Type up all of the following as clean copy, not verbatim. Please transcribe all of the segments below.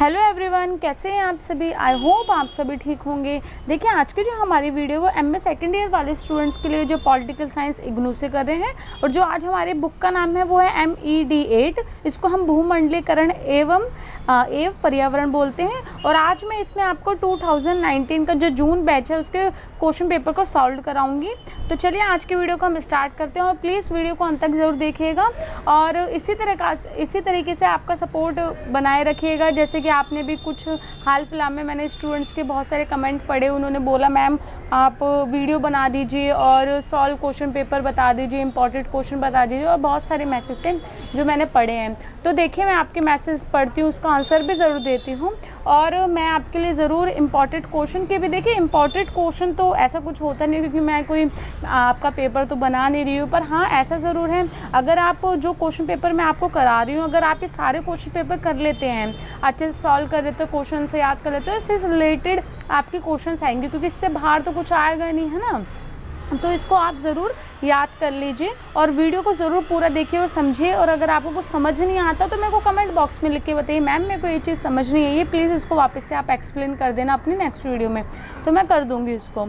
Hello everyone, कैसे हैं आप सभी। आई होप आप सभी ठीक होंगे। देखिए, आज की जो हमारी वीडियो वो एमए सेकेंड ईयर वाले स्टूडेंट्स के लिए जो पॉलिटिकल साइंस इग्नू से कर रहे हैं, और जो आज हमारे बुक का नाम है वो है MED8। इसको हम भूमंडलीकरण एवं पर्यावरण बोलते हैं। और आज मैं इसमें आपको 2019 का जो जून बैच है उसके क्वेश्चन पेपर को सॉल्व कराऊंगी। तो चलिए आज की वीडियो को हम स्टार्ट करते हैं, और प्लीज़ वीडियो को अंत तक ज़रूर देखिएगा और इसी तरीके से आपका सपोर्ट बनाए रखिएगा। जैसे कि आपने भी कुछ हाल फिलहाल में मैंने स्टूडेंट्स के बहुत सारे कमेंट पढ़े, उन्होंने बोला मैम आप वीडियो बना दीजिए और सॉल्व क्वेश्चन पेपर बता दीजिए, इंपॉर्टेंट क्वेश्चन बता दीजिए, और बहुत सारे मैसेज थे जो मैंने पढ़े हैं। तो देखिए, मैं आपके मैसेज पढ़ती हूँ, उसका आंसर भी ज़रूर देती हूँ, और मैं आपके लिए ज़रूर इंपॉर्टेंट क्वेश्चन के भी, देखिए इंपॉर्टेंट क्वेश्चन तो ऐसा कुछ होता नहीं क्योंकि मैं कोई आपका पेपर तो बना नहीं रही हूँ, पर हाँ ऐसा ज़रूर है, अगर आप जो क्वेश्चन पेपर मैं आपको करा रही हूँ, अगर आप ये सारे क्वेश्चन पेपर कर लेते हैं, अच्छे से सॉल्व कर लेते हो, क्वेश्चन से याद कर लेते हो, इससे रिलेटेड आपके क्वेश्चंस आएंगे, क्योंकि इससे बाहर तो कुछ आएगा नहीं, है ना। तो इसको आप ज़रूर याद कर लीजिए और वीडियो को ज़रूर पूरा देखिए और समझिए। और अगर आपको कुछ समझ नहीं आता तो मेरे को कमेंट बॉक्स में लिख के बताइए, मैम मेरे को ये चीज़ समझ नहीं है, ये प्लीज़ इसको वापस से आप एक्सप्लेन कर देना अपनी नेक्स्ट वीडियो में, तो मैं कर दूँगी इसको।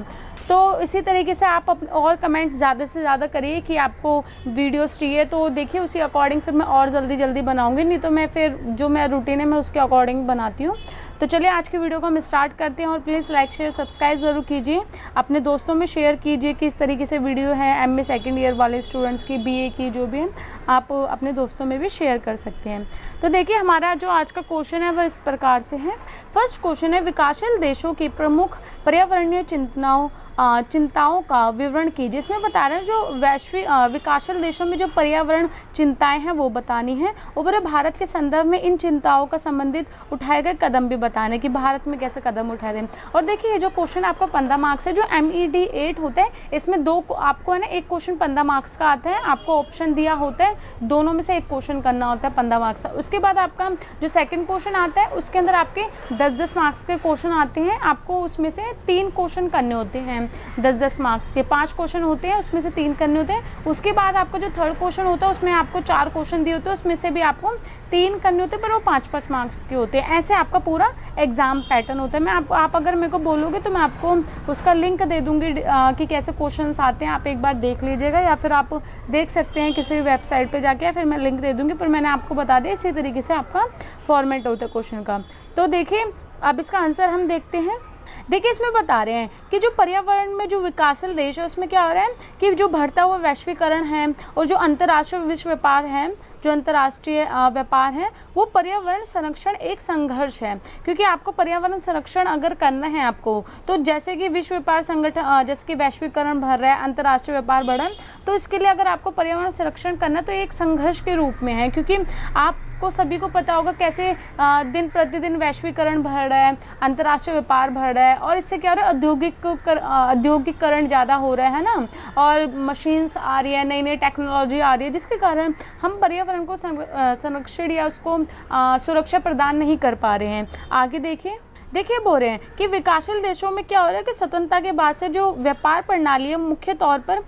तो इसी तरीके से आप और कमेंट ज़्यादा से ज़्यादा करिए कि आपको वीडियोस चाहिए, तो देखिए उसी अकॉर्डिंग फिर मैं और जल्दी बनाऊँगी, नहीं तो मैं फिर जो मैं रूटीन है मैं उसके अकॉर्डिंग बनाती हूँ। तो चलिए आज की वीडियो को हम स्टार्ट करते हैं, और प्लीज़ लाइक शेयर सब्सक्राइब ज़रूर कीजिए, अपने दोस्तों में शेयर कीजिए कि इस तरीके से वीडियो है एमए सेकेंड ईयर वाले स्टूडेंट्स की, BA की जो भी है, आप अपने दोस्तों में भी शेयर कर सकते हैं। तो देखिए, हमारा जो आज का क्वेश्चन है वह इस प्रकार से है। फर्स्ट क्वेश्चन है, विकासशील देशों की प्रमुख पर्यावरणीय चिंताओं का विवरण कीजिए। इसमें बता रहे हैं जो वैश्विक विकासशील देशों में जो पर्यावरण चिंताएं हैं वो बतानी है। ऊपर भारत के संदर्भ में इन चिंताओं का संबंधित उठाए गए कदम भी बताने कि भारत में कैसे कदम उठाए दें। और देखिए, ये जो क्वेश्चन आपका 15 मार्क्स है, जो MED8 होता है, इसमें दो आपको है ना, एक क्वेश्चन 15 मार्क्स का आता है, आपको ऑप्शन दिया होता है, दोनों में से एक क्वेश्चन करना होता है 15 मार्क्स का। उसके बाद आपका जो सेकेंड क्वेश्चन आता है उसके अंदर आपके 10-10 मार्क्स के क्वेश्चन आते हैं, आपको उसमें से 3 क्वेश्चन करने होते हैं। 10-10 मार्क्स के 5 क्वेश्चन होते हैं, उसमें से 3 करने होते हैं। उसके बाद आपका जो थर्ड क्वेश्चन होता है उसमें आपको 4 क्वेश्चन दिए होते हैं, उसमें से भी आपको 3 करने होते हैं, पर वो 5-5 मार्क्स के होते हैं। ऐसे आपका पूरा एग्जाम पैटर्न होता है। मैं आप अगर मेरे को बोलोगे तो मैं आपको उसका लिंक दे दूँगी कि कैसे क्वेश्चंस आते हैं, आप एक बार देख लीजिएगा, या फिर आप देख सकते हैं किसी भी वेबसाइट पर जाके, या फिर मैं लिंक दे दूँगी, पर मैंने आपको बता दिया इसी तरीके से आपका फॉर्मेट होता है क्वेश्चन का। तो देखिए, अब इसका आंसर हम देखते हैं। देखिए, इसमें बता रहे हैं कि जो पर्यावरण में जो विकासशील देश है उसमें क्या हो रहा है कि जो बढ़ता हुआ वैश्वीकरण है और जो अंतर्राष्ट्रीय विश्व व्यापार है, जो अंतर्राष्ट्रीय व्यापार है, वो पर्यावरण संरक्षण एक संघर्ष है। क्योंकि आपको पर्यावरण संरक्षण अगर करना है आपको, तो जैसे कि विश्व व्यापार संगठन, जैसे कि वैश्वीकरण बढ़ रहा है, अंतर्राष्ट्रीय व्यापार बढ़ रहा है, तो इसके लिए अगर आपको पर्यावरण संरक्षण करना तो एक संघर्ष के रूप में है। क्योंकि आपको सभी को पता होगा कैसे दिन प्रतिदिन वैश्वीकरण बढ़ रहा है, अंतर्राष्ट्रीय व्यापार बढ़ रहा है, और इससे क्या हो रहा है, औद्योगिकरण ज़्यादा हो रहा है ना, और मशीन्स आ रही है, नई नई टेक्नोलॉजी आ रही है, जिसके कारण हम पर्यावरण को संरक्षण या उसको सुरक्षा प्रदान नहीं कर पा रहे हैं। आगे देखिए बोल रहे हैं कि विकासशील देशों में क्या हो रहा है कि स्वतंत्रता के बाद से जो व्यापार प्रणाली है मुख्य तौर पर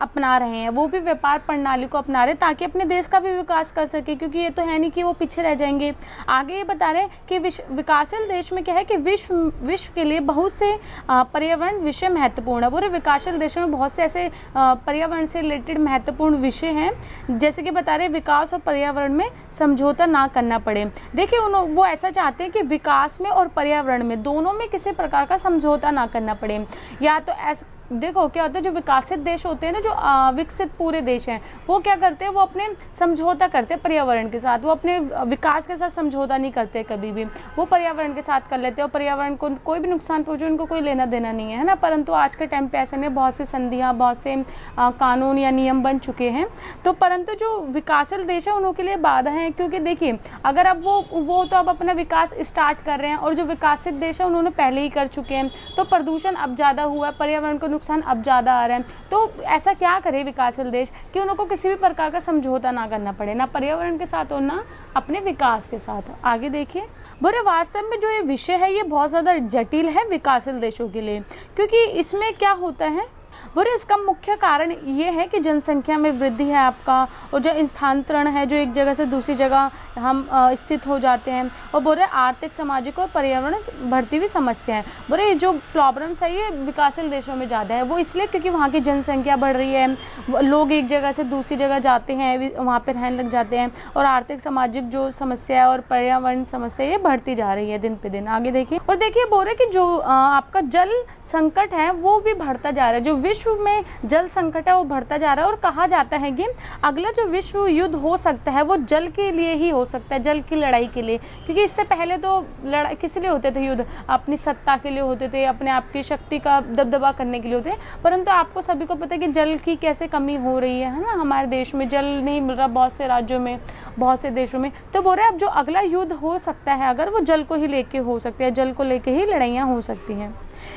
अपना रहे हैं, वो भी व्यापार प्रणाली को अपना रहे हैं ताकि अपने देश का भी विकास कर सके, क्योंकि ये तो है नहीं कि वो पीछे रह जाएंगे। आगे ये बता रहे हैं कि विकासशील देश में क्या है कि विश्व के लिए बहुत से पर्यावरण विषय महत्वपूर्ण है। पूरे विकासशील देशों में बहुत से ऐसे पर्यावरण से रिलेटेड महत्वपूर्ण विषय हैं, जैसे कि बता रहे हैं विकास और पर्यावरण में समझौता ना करना पड़े। देखिए, वो ऐसा चाहते हैं कि विकास में और पर्यावरण में दोनों में किसी प्रकार का समझौता ना करना पड़े। या तो ऐसा देखो क्या होता है, जो विकसित देश होते हैं ना, जो विकसित पूरे देश हैं, वो क्या करते हैं, वो अपने समझौता करते हैं पर्यावरण के साथ, वो अपने विकास के साथ समझौता नहीं करते कभी भी, वो पर्यावरण के साथ कर लेते हैं, और पर्यावरण को कोई भी नुकसान पहुंचे उनको कोई लेना देना नहीं है ना। परंतु आज के टाइम पे ऐसे नहीं, बहुत सी संधियाँ, बहुत से कानून या नियम बन चुके हैं। तो परंतु जो विकासशील देश है उनके लिए बाधा है, क्योंकि देखिए अगर अब वो तो अब अपना विकास स्टार्ट कर रहे हैं, और जो विकसित देश है उन्होंने पहले ही कर चुके हैं, तो प्रदूषण अब ज़्यादा हुआ है, पर्यावरण को नुकसान अब ज़्यादा आ रहा है। तो ऐसा क्या करे विकासशील देश कि उनको किसी भी प्रकार का समझौता ना करना पड़े, ना पर्यावरण के साथ और ना अपने विकास के साथ। आगे देखिए, बुरे वास्तव में जो ये विषय है ये बहुत ज़्यादा जटिल है विकासशील देशों के लिए, क्योंकि इसमें क्या होता है बोले इसका मुख्य कारण ये है कि जनसंख्या में वृद्धि है आपका, और जो स्थानांतरण है, जो एक जगह से दूसरी जगह हम स्थित हो जाते हैं, और बोले आर्थिक, सामाजिक और पर्यावरण बढ़ती हुई समस्या है। बोले जो प्रॉब्लम्स है ये विकासशील देशों में ज़्यादा है, वो इसलिए क्योंकि वहाँ की जनसंख्या बढ़ रही है, लोग एक जगह से दूसरी जगह जाते हैं, वहाँ पर रहने लग जाते हैं, और आर्थिक, सामाजिक जो समस्या है और पर्यावरण समस्या ये बढ़ती जा रही है दिन पे दिन। आगे देखिए, और देखिए बोल रहे कि जो आपका जल संकट है वो भी बढ़ता जा रहा है, जो विश्व में जल संकट है वो बढ़ता जा रहा है, और कहा जाता है कि अगला जो विश्व युद्ध हो सकता है वो जल के लिए ही हो सकता है, जल की लड़ाई के लिए, क्योंकि इससे पहले तो लड़ाई किस लिए होते थे युद्ध, अपनी सत्ता के लिए होते थे, अपने आप की शक्ति का दबदबा करने के लिए होते, परंतु आपको सभी को पता है कि जल की कैसे कमी हो रही है ना, हमारे देश में जल नहीं मिल रहा, बहुत से राज्यों में, बहुत से देशों में। तो बोल रहे अब जो अगला युद्ध हो सकता है अगर वो जल को ही लेके हो सकता है, जल को लेके ही लड़ाइयाँ हो सकती हैं।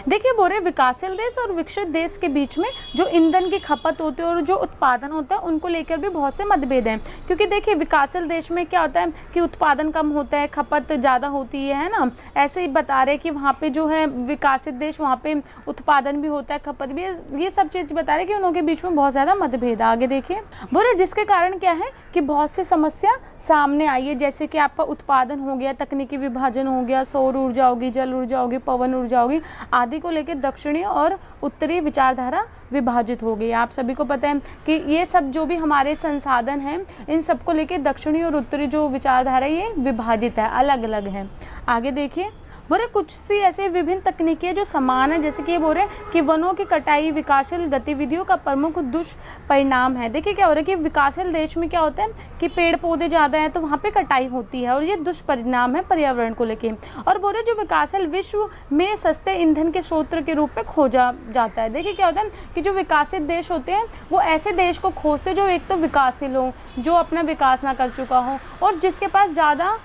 देखिए बोल रहे विकासशील देश और विकसित देश के बीच में जो ईंधन की खपत होती है और जो उत्पादन होता है उनको लेकर भी बहुत से मतभेद हैं, क्योंकि देखिए विकासशील देश में क्या होता है कि उत्पादन कम होता है, खपत ज़्यादा होती है ना, ऐसे ही बता रहे कि वहाँ पे जो है विकसित देश वहाँ पे उत्पादन भी होता है, खपत भी, ये सब चीज़ बता रहे कि उनके बीच में बहुत ज़्यादा मतभेद। आगे देखिए बोले जिसके कारण क्या है कि बहुत सी समस्या सामने आई है, जैसे कि आपका उत्पादन हो गया, तकनीकी विभाजन हो गया, सौर ऊर्जा होगी, जल ऊर्जा होगी, पवन ऊर्जा होगी आदि को लेकर दक्षिणी और उत्तरी विचारधारा विभाजित हो गई। आप सभी को पता है कि ये सब जो भी हमारे संसाधन हैं इन सब को लेकर दक्षिणी और उत्तरी जो विचारधारा ये विभाजित है, अलग अलग है। आगे देखिए बोले कुछ सी ऐसे विभिन्न तकनीकें जो समान है, जैसे कि ये बोल रहे हैं कि वनों की कटाई विकासशील गतिविधियों का प्रमुख दुष्परिणाम है। देखिए क्या हो रहा है कि विकासशील देश में क्या होता है कि पेड़ पौधे ज़्यादा हैं तो वहाँ पे कटाई होती है, और ये दुष्परिणाम है पर्यावरण को लेके। और बोल रहे जो विकासशील विश्व में सस्ते ईंधन के स्रोत के रूप में खोजा जाता है। देखिए क्या होता है कि जो विकसित देश होते हैं वो ऐसे देश को खोजते जो एक तो विकासशील हो, जो अपना विकास ना कर चुका हो, और जिसके पास ज़्यादा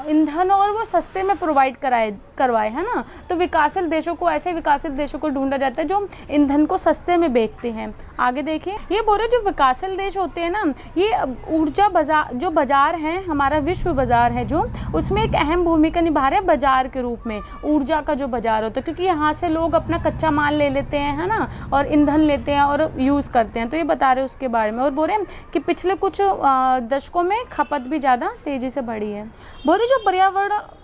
ईंधन और वो सस्ते में प्रोवाइड करवाए, है ना। तो विकासशील देशों को, ऐसे विकासशील देशों को ढूंढा जाता है जो ईंधन को सस्ते में बेचते हैं। आगे देखिए ये बोल रहे जो विकासशील देश होते हैं ना, ये ऊर्जा बाजार, जो बाजार है हमारा विश्व बाजार है जो, उसमें एक अहम भूमिका निभा रहे हैं बाजार के रूप में, ऊर्जा का जो बाजार होता है, क्योंकि यहाँ से लोग अपना कच्चा माल ले लेते हैं, है ना, और ईंधन लेते हैं और यूज़ करते हैं। तो ये बता रहे हैं उसके बारे में, और बोल रहे हैं कि पिछले कुछ दशकों में खपत भी ज़्यादा तेज़ी से बढ़ी है। बोल रहे जो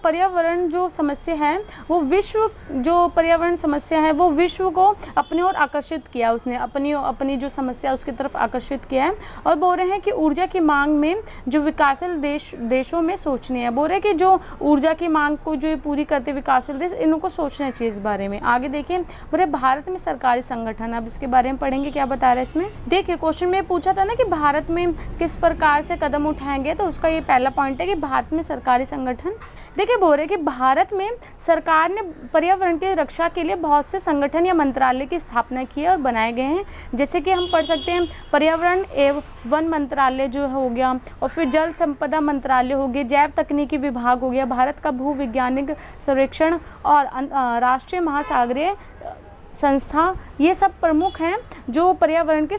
पर्यावरण जो समस्या है वो विश्व, जो पर्यावरण समस्या है वो विश्व को अपनी ओर आकर्षित किया, उसने अपनी जो समस्या उसकी तरफ आकर्षित किया है। और बोल रहे हैं कि ऊर्जा की मांग में जो विकासशील देशों में सोचनी है। बोल रहे हैं कि जो ऊर्जा की मांग को जो पूरी करते विकासशील देश, इनको सोचना चाहिए इस बारे में। आगे देखिए बोल रहे भारत में सरकारी संगठन, अब इसके बारे में पढ़ेंगे क्या बता रहे हैं इसमें। देखिए क्वेश्चन में पूछा था ना कि भारत में किस प्रकार से कदम उठाएंगे, तो उसका ये पहला पॉइंट है कि भारत में सरकारी संगठन। देखिए बोल रहे कि भारत में सरकार ने पर्यावरण की रक्षा के लिए बहुत से संगठन या मंत्रालय की स्थापना की है और बनाए गए हैं, जैसे कि हम पढ़ सकते हैं पर्यावरण एवं वन मंत्रालय जो हो गया, और फिर जल संपदा मंत्रालय हो गया, जैव तकनीकी विभाग हो गया, भारत का भूविज्ञानिक सर्वेक्षण और राष्ट्रीय महासागरीय संस्था, ये सब प्रमुख हैं जो पर्यावरण की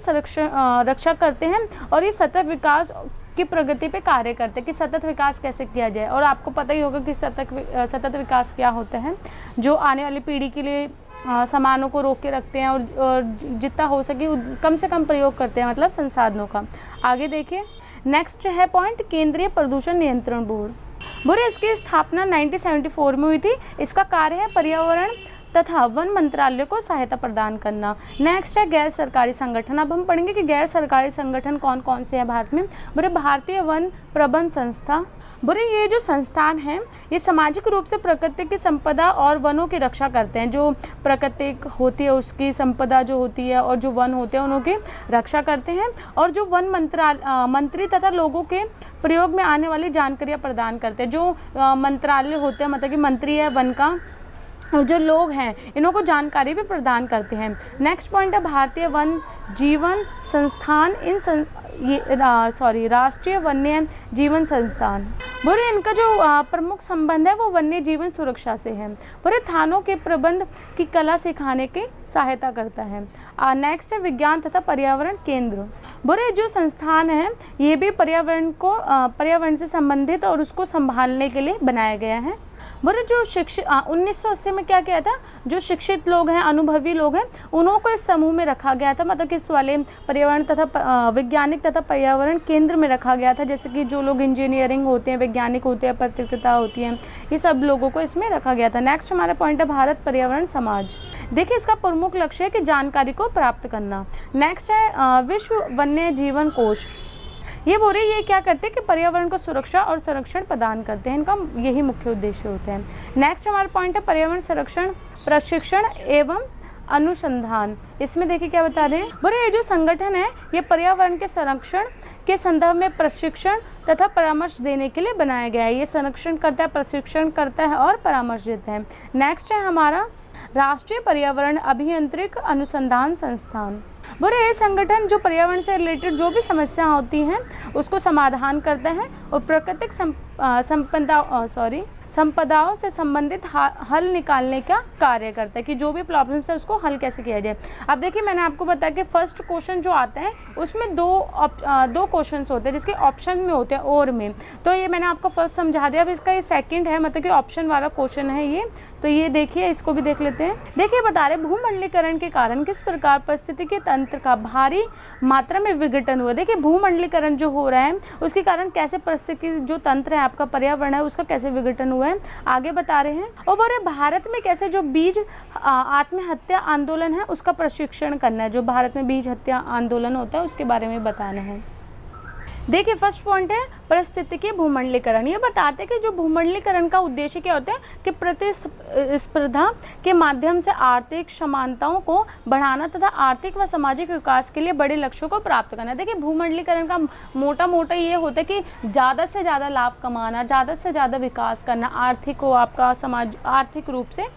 रक्षा करते हैं और ये सतत विकास की प्रगति पे कार्य करते हैं कि सतत विकास कैसे किया जाए। और आपको पता ही होगा कि सतत विकास क्या होता है, जो आने वाली पीढ़ी के लिए सामानों को रोक के रखते हैं और जितना हो सके कम से कम प्रयोग करते हैं, मतलब संसाधनों का। आगे देखिए नेक्स्ट है पॉइंट केंद्रीय प्रदूषण नियंत्रण बोर्ड। बोले इसकी स्थापना 1974 में हुई थी। इसका कार्य है पर्यावरण तथा वन मंत्रालय को सहायता प्रदान करना। नेक्स्ट है गैर सरकारी संगठन। अब हम पढ़ेंगे कि गैर सरकारी संगठन कौन कौन से हैं भारत में। बोले भारतीय वन प्रबंध संस्था। बोले ये जो संस्थान हैं ये सामाजिक रूप से प्रकृति की संपदा और वनों की रक्षा करते हैं। जो प्रकृति होती है उसकी संपदा जो होती है और जो वन होते हैं उनकी रक्षा करते हैं, और जो वन मंत्री तथा लोगों के प्रयोग में आने वाली जानकारियाँ प्रदान करते हैं। जो मंत्रालय होते हैं, मतलब कि मंत्री है वन का, और जो लोग हैं इन्हों को जानकारी भी प्रदान करते हैं। नेक्स्ट पॉइंट है भारतीय वन जीवन संस्थान, राष्ट्रीय वन्य जीवन संस्थान। बोले इनका जो प्रमुख संबंध है वो वन्य जीवन सुरक्षा से है। बोले थानों के प्रबंध की कला सिखाने की सहायता करता है। नेक्स्ट है विज्ञान तथा पर्यावरण केंद्र। बोले जो संस्थान है ये भी पर्यावरण से संबंधित और उसको संभालने के लिए बनाया गया है। बोले जो शिक्षित 1980 में क्या किया था, जो शिक्षित लोग हैं, अनुभवी लोग हैं, उन्हों को इस समूह में रखा गया था, मतलब कि इस वाले पर्यावरण तथा वैज्ञानिक तथा पर्यावरण केंद्र में रखा गया था। जैसे कि जो लोग इंजीनियरिंग होते हैं, वैज्ञानिक होते हैं, पत्रकारिता होती है, ये सब लोगों को इसमें रखा गया था। नेक्स्ट हमारा पॉइंट है भारत पर्यावरण समाज। देखिए इसका प्रमुख लक्ष्य है कि जानकारी को प्राप्त करना। नेक्स्ट है विश्व वन्य जीवन कोष। ये बोल रहे ये क्या करते हैं कि पर्यावरण को सुरक्षा और संरक्षण प्रदान करते हैं, इनका यही मुख्य उद्देश्य होते हैं। नेक्स्ट हमारा पॉइंट है पर्यावरण संरक्षण प्रशिक्षण एवं अनुसंधान। इसमें देखिए क्या बता रहे हैं, बोले ये जो संगठन है ये पर्यावरण के संरक्षण के संदर्भ में प्रशिक्षण तथा परामर्श देने के लिए बनाया गया है। ये संरक्षण करता है, प्रशिक्षण करता है और परामर्श देता है। नेक्स्ट है हमारा राष्ट्रीय पर्यावरण अभियांत्रिक अनुसंधान संस्थान। बोले ये संगठन जो पर्यावरण से रिलेटेड जो भी समस्या होती हैं उसको समाधान करते हैं और प्राकृतिक संपदाओं से संबंधित हल निकालने का कार्य करता है कि जो भी प्रॉब्लम्स है उसको हल कैसे किया जाए। अब देखिए मैंने आपको बताया कि फर्स्ट क्वेश्चन जो आता है उसमें दो क्वेश्चंस होते हैं जिसके ऑप्शन में होते हैं और में, तो ये मैंने आपको फर्स्ट समझा दिया। अब इसका ये सेकंड है, मतलब कि ऑप्शन वाला क्वेश्चन है ये, तो ये देखिए इसको भी देख लेते हैं। देखिए बता रहे भूमंडलीकरण के कारण किस प्रकार पारिस्थितिकी तंत्र का भारी मात्रा में विघटन हुआ। देखिए भूमंडलीकरण जो हो रहा है उसके कारण कैसे पारिस्थितिकी जो तंत्र है आपका पर्यावरण है उसका कैसे विघटन हुआ है, आगे बता रहे हैं। और बोले भारत में कैसे जो बीज आत्महत्या आंदोलन है उसका प्रशिक्षण करना है, जो भारत में बीज हत्या आंदोलन होता है उसके बारे में बताना है। देखिए फर्स्ट पॉइंट है पारिस्थितिकी भूमंडलीकरण। ये बताते हैं कि जो भूमंडलीकरण का उद्देश्य क्या होता है कि प्रतिस्पर्धा के माध्यम से आर्थिक समानताओं को बढ़ाना तथा आर्थिक व सामाजिक विकास के लिए बड़े लक्ष्यों को प्राप्त करना। देखिए भूमंडलीकरण का मोटा ये होता है कि ज़्यादा से ज़्यादा लाभ कमाना, ज़्यादा से ज़्यादा विकास करना, आर्थिक हो आपका समाज आर्थिक रूप से,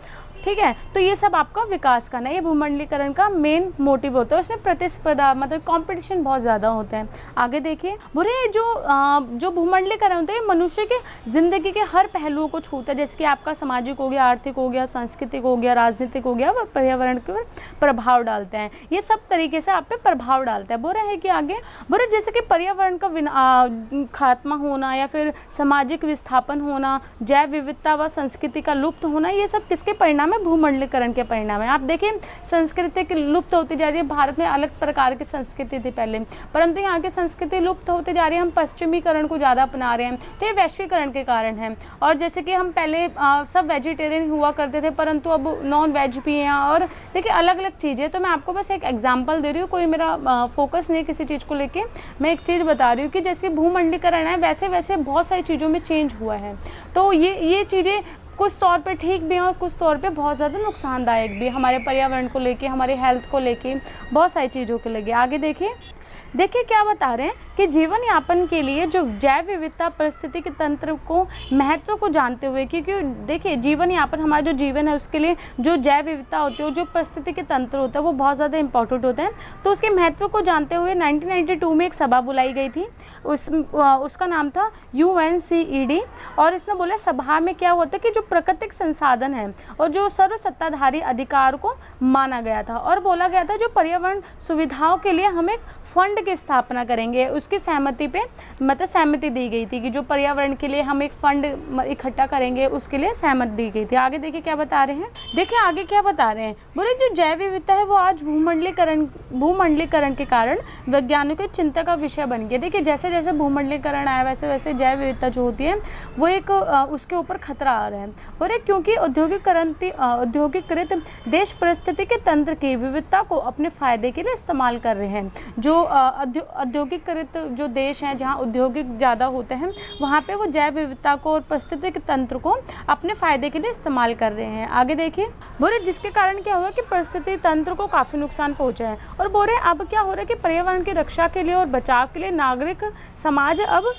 ठीक है, तो ये सब आपका विकास करना है, ये भूमंडलीकरण का मेन मोटिव होता है। उसमें प्रतिस्पर्धा मतलब कंपटीशन बहुत ज़्यादा होता है। आगे देखिए बोले जो भूमंडलीकरण होता है ये मनुष्य के ज़िंदगी के हर पहलुओं को छूता है, जैसे कि आपका सामाजिक हो गया, आर्थिक हो गया, सांस्कृतिक हो गया, राजनीतिक हो गया, वह पर्यावरण के प्रभाव डालते हैं, ये सब तरीके से आप पे प्रभाव डालता है। बोल रहे हैं कि आगे बोले जैसे कि पर्यावरण का खात्मा होना या फिर सामाजिक विस्थापन होना, जैव विविधता व संस्कृति का लुप्त होना, ये सब किसके परिणाम है, भूमंडलीकरण के परिणाम है। आप देखिए संस्कृति की लुप्त होती जा रही है, भारत में अलग प्रकार की संस्कृति थी पहले, परंतु यहाँ की संस्कृति लुप्त होती जा रही है, हम पश्चिमीकरण को ज़्यादा अपना रहे हैं, तो ये वैश्वीकरण के कारण है। और जैसे कि हम पहले सब वेजिटेरियन हुआ करते थे परंतु अब नॉन वेज भी हैं, और देखिए अलग अलग चीज़ें। तो मैं आपको बस एक एग्जाम्पल दे रही हूँ, कोई मेरा फोकस नहीं है किसी चीज़ को लेके, मैं एक चीज़ बता रही हूँ कि जैसे भूमंडलीकरण है वैसे वैसे बहुत सारी चीज़ों में चेंज हुआ है। तो ये चीज़ें कुछ तौर पे ठीक भी हैं और कुछ तौर पे बहुत ज़्यादा नुकसानदायक भी, हमारे पर्यावरण को लेके, हमारे हेल्थ को लेके, बहुत सारी चीज़ों को लेके। आगे देखिए क्या बता रहे हैं कि जीवन यापन के लिए जो जैव विविधता पारिस्थितिकी तंत्र को महत्व को जानते हुए, क्योंकि देखिए जीवन यापन हमारा जो जीवन है उसके लिए जो जैव विविधता होती है, जो पारिस्थितिकी तंत्र होता है वो बहुत ज़्यादा इंपॉर्टेंट होता है। तो उसके महत्व को जानते हुए 1992 में एक सभा बुलाई गई थी, उसका नाम था UNCED, और इसने बोला सभा में क्या होता है कि जो प्राकृतिक संसाधन है और जो सर्वसत्ताधारी अधिकार को माना गया था, और बोला गया था जो पर्यावरण सुविधाओं के लिए हम एक फंड की स्थापना करेंगे, उसकी सहमति पे मतलब सहमति दी गई थी कि जो पर्यावरण के लिए हम एक फंड इकट्ठा करेंगे, उसके लिए सहमति दी गई थी। आगे देखिए क्या बता रहे हैं, देखिए आगे क्या बता रहे हैं, बोले जो जैव विविधता है वो आज भूमंडलीकरण के कारण वैज्ञानिकों की चिंता का विषय बन गया। देखिए जैसे जैसे भूमंडलीकरण आया वैसे वैसे जैव विविधता जो होती है वो एक उसके ऊपर खतरा आ रहा है। बोले क्योंकि औद्योगिकृत देश पारिस्थितिकी तंत्र की विविधता को अपने फायदे के लिए इस्तेमाल कर रहे हैं। जो औद्योगिकृत जो देश हैं जहाँ औद्योगिक ज़्यादा होते हैं वहाँ पे वो जैव विविधता को और पारिस्थितिकी तंत्र को अपने फ़ायदे के लिए इस्तेमाल कर रहे हैं। आगे देखिए बोले जिसके कारण क्या हुआ कि पारिस्थितिकी तंत्र को काफ़ी नुकसान पहुँचा है। और बोले अब क्या हो रहा है कि पर्यावरण की रक्षा के लिए और बचाव के लिए नागरिक समाज अब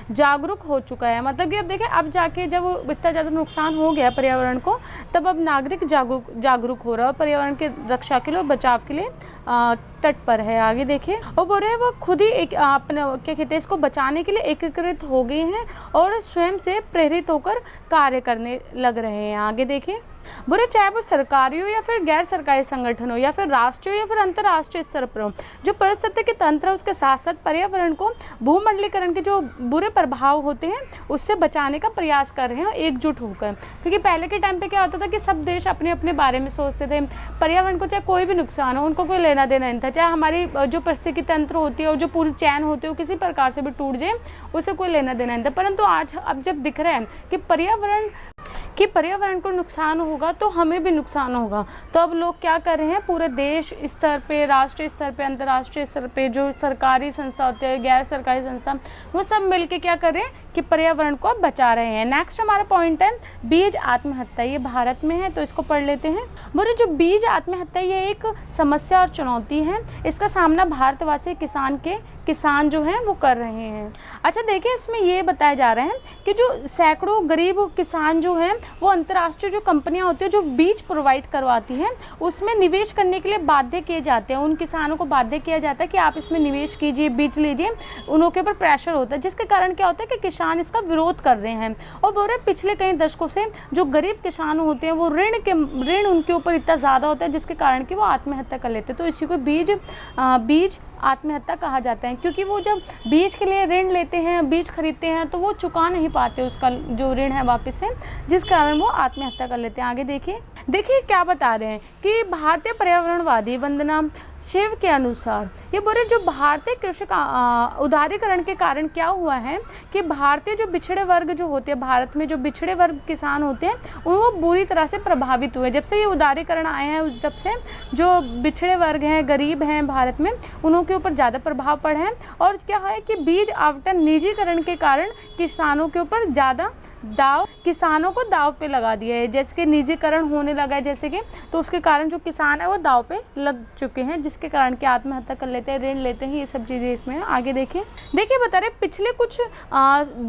जागरूक हो चुका है। मतलब कि अब देखिए अब जाके जब इतना ज़्यादा नुकसान हो गया पर्यावरण को, तब अब नागरिक जागरूक हो रहा है पर्यावरण की रक्षा के लिए और बचाव के लिए तट पर है। आगे देखिए और बोल रहे हैं वो खुद ही एक अपने क्या कहते हैं इसको बचाने के लिए एकीकृत हो गए हैं और स्वयं से प्रेरित होकर कार्य करने लग रहे हैं। आगे देखिए बुरे चाहे वो सरकारी हो या फिर गैर सरकारी संगठन हो या फिर राष्ट्रीय हो या फिर अंतर्राष्ट्रीय स्तर पर हो, जो पारिस्थितिकी तंत्र है उसके साथ साथ पर्यावरण को भूमंडलीकरण के जो बुरे प्रभाव होते हैं उससे बचाने का प्रयास कर रहे हैं एकजुट होकर। क्योंकि पहले के टाइम पे क्या होता था कि सब देश अपने अपने बारे में सोचते थे, पर्यावरण को चाहे कोई भी नुकसान हो उनको कोई लेना देना नहीं था, चाहे हमारी जो पारिस्थितिकी तंत्र होती है और जो पूरी चैन होती है वो किसी प्रकार से भी टूट जाए उससे कोई लेना देना नहीं था। परंतु आज अब जब दिख रहा है कि पर्यावरण को नुकसान होगा तो हमें भी नुकसान होगा, तो अब लोग क्या कर रहे हैं, पूरे देश स्तर पे, राष्ट्रीय स्तर पे, अंतर्राष्ट्रीय स्तर पे जो सरकारी संस्था होते हैं, गैर सरकारी संस्था, वो सब मिलके क्या कर रहे हैं कि पर्यावरण को बचा रहे हैं। नेक्स्ट हमारा पॉइंट है बीज आत्महत्या। ये भारत में है तो इसको पढ़ लेते हैं। बोले जो बीज आत्महत्या ये एक समस्या और चुनौती है, इसका सामना भारतवासी किसान जो हैं वो कर रहे हैं। अच्छा देखिए, इसमें ये बताया जा रहा है कि जो सैकड़ों गरीब किसान जो हैं वो अंतर्राष्ट्रीय जो कंपनियां होती हैं जो बीज प्रोवाइड करवाती हैं उसमें निवेश करने के लिए बाध्य किए जाते हैं। उन किसानों को बाध्य किया जाता है कि आप इसमें निवेश कीजिए, बीज लीजिए, उनके ऊपर प्रेशर होता है, जिसके कारण क्या होता है कि किसान इसका विरोध कर रहे हैं। और बोल रहे पिछले कई दशकों से जो गरीब किसान होते हैं वो ऋण उनके ऊपर इतना ज़्यादा होता है जिसके कारण कि वो आत्महत्या कर लेते हैं। तो इसी को बीज आत्महत्या कहा जाता है, क्योंकि वो जब बीज के लिए ऋण लेते हैं, बीज खरीदते हैं तो वो चुका नहीं पाते उसका जो ऋण है वापस से, जिस कारण वो आत्महत्या कर लेते हैं। आगे देखिए क्या बता रहे हैं कि भारतीय पर्यावरणवादी वंदना शिव के अनुसार ये बोले जो भारतीय कृषि का उदारीकरण के कारण क्या हुआ है कि भारतीय जो पिछड़े वर्ग जो होते हैं, भारत में जो पिछड़े वर्ग किसान होते हैं वो बुरी तरह से प्रभावित हुए। जब से ये उदारीकरण आए हैं तब से जो पिछड़े वर्ग हैं, गरीब हैं भारत में, उनके ऊपर ज़्यादा प्रभाव पड़ा है। और क्या है कि बीज आवंटन निजीकरण के कारण किसानों के ऊपर ज़्यादा किसानों को दाव पे लगा दिया है। जैसे कि निजीकरण होने लगा है जैसे कि, तो उसके कारण जो किसान है वो दाव पे लग चुके हैं, जिसके कारण कि आत्महत्या कर लेते हैं, ऋण लेते हैं, ये सब चीज़ें इसमें है। आगे देखिए बता रहे पिछले कुछ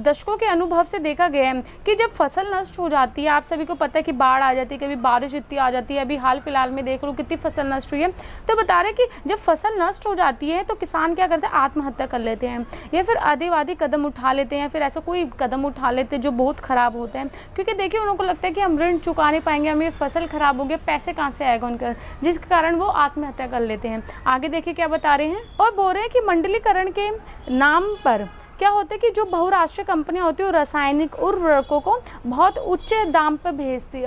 दशकों के अनुभव से देखा गया है कि जब फसल नष्ट हो जाती है, आप सभी को पता है कि बाढ़ आ जाती है, कभी बारिश इतनी आ जाती है, अभी हाल फिलहाल में देख लो कितनी फसल नष्ट हुई है। तो बता रहे कि जब फसल नष्ट हो जाती है तो किसान क्या करते हैं, आत्महत्या कर लेते हैं या फिर आदिवादी कदम उठा लेते हैं, फिर ऐसा कोई कदम उठा लेते हैं जो बहुत ख़राब होते हैं। क्योंकि देखिए उनको लगता है कि हम ऋण चुका नहीं पाएंगे, हमें फसल खराब हो गई, पैसे कहाँ से आएगा उनका, जिसके कारण वो आत्महत्या कर लेते हैं। आगे देखिए क्या बता रहे हैं, और बोल रहे हैं कि मंडलीकरण के नाम पर क्या होता है कि जो बहुराष्ट्रीय कंपनियां होती है वो रासायनिक उर्वरकों को बहुत उच्च दाम पर बेचती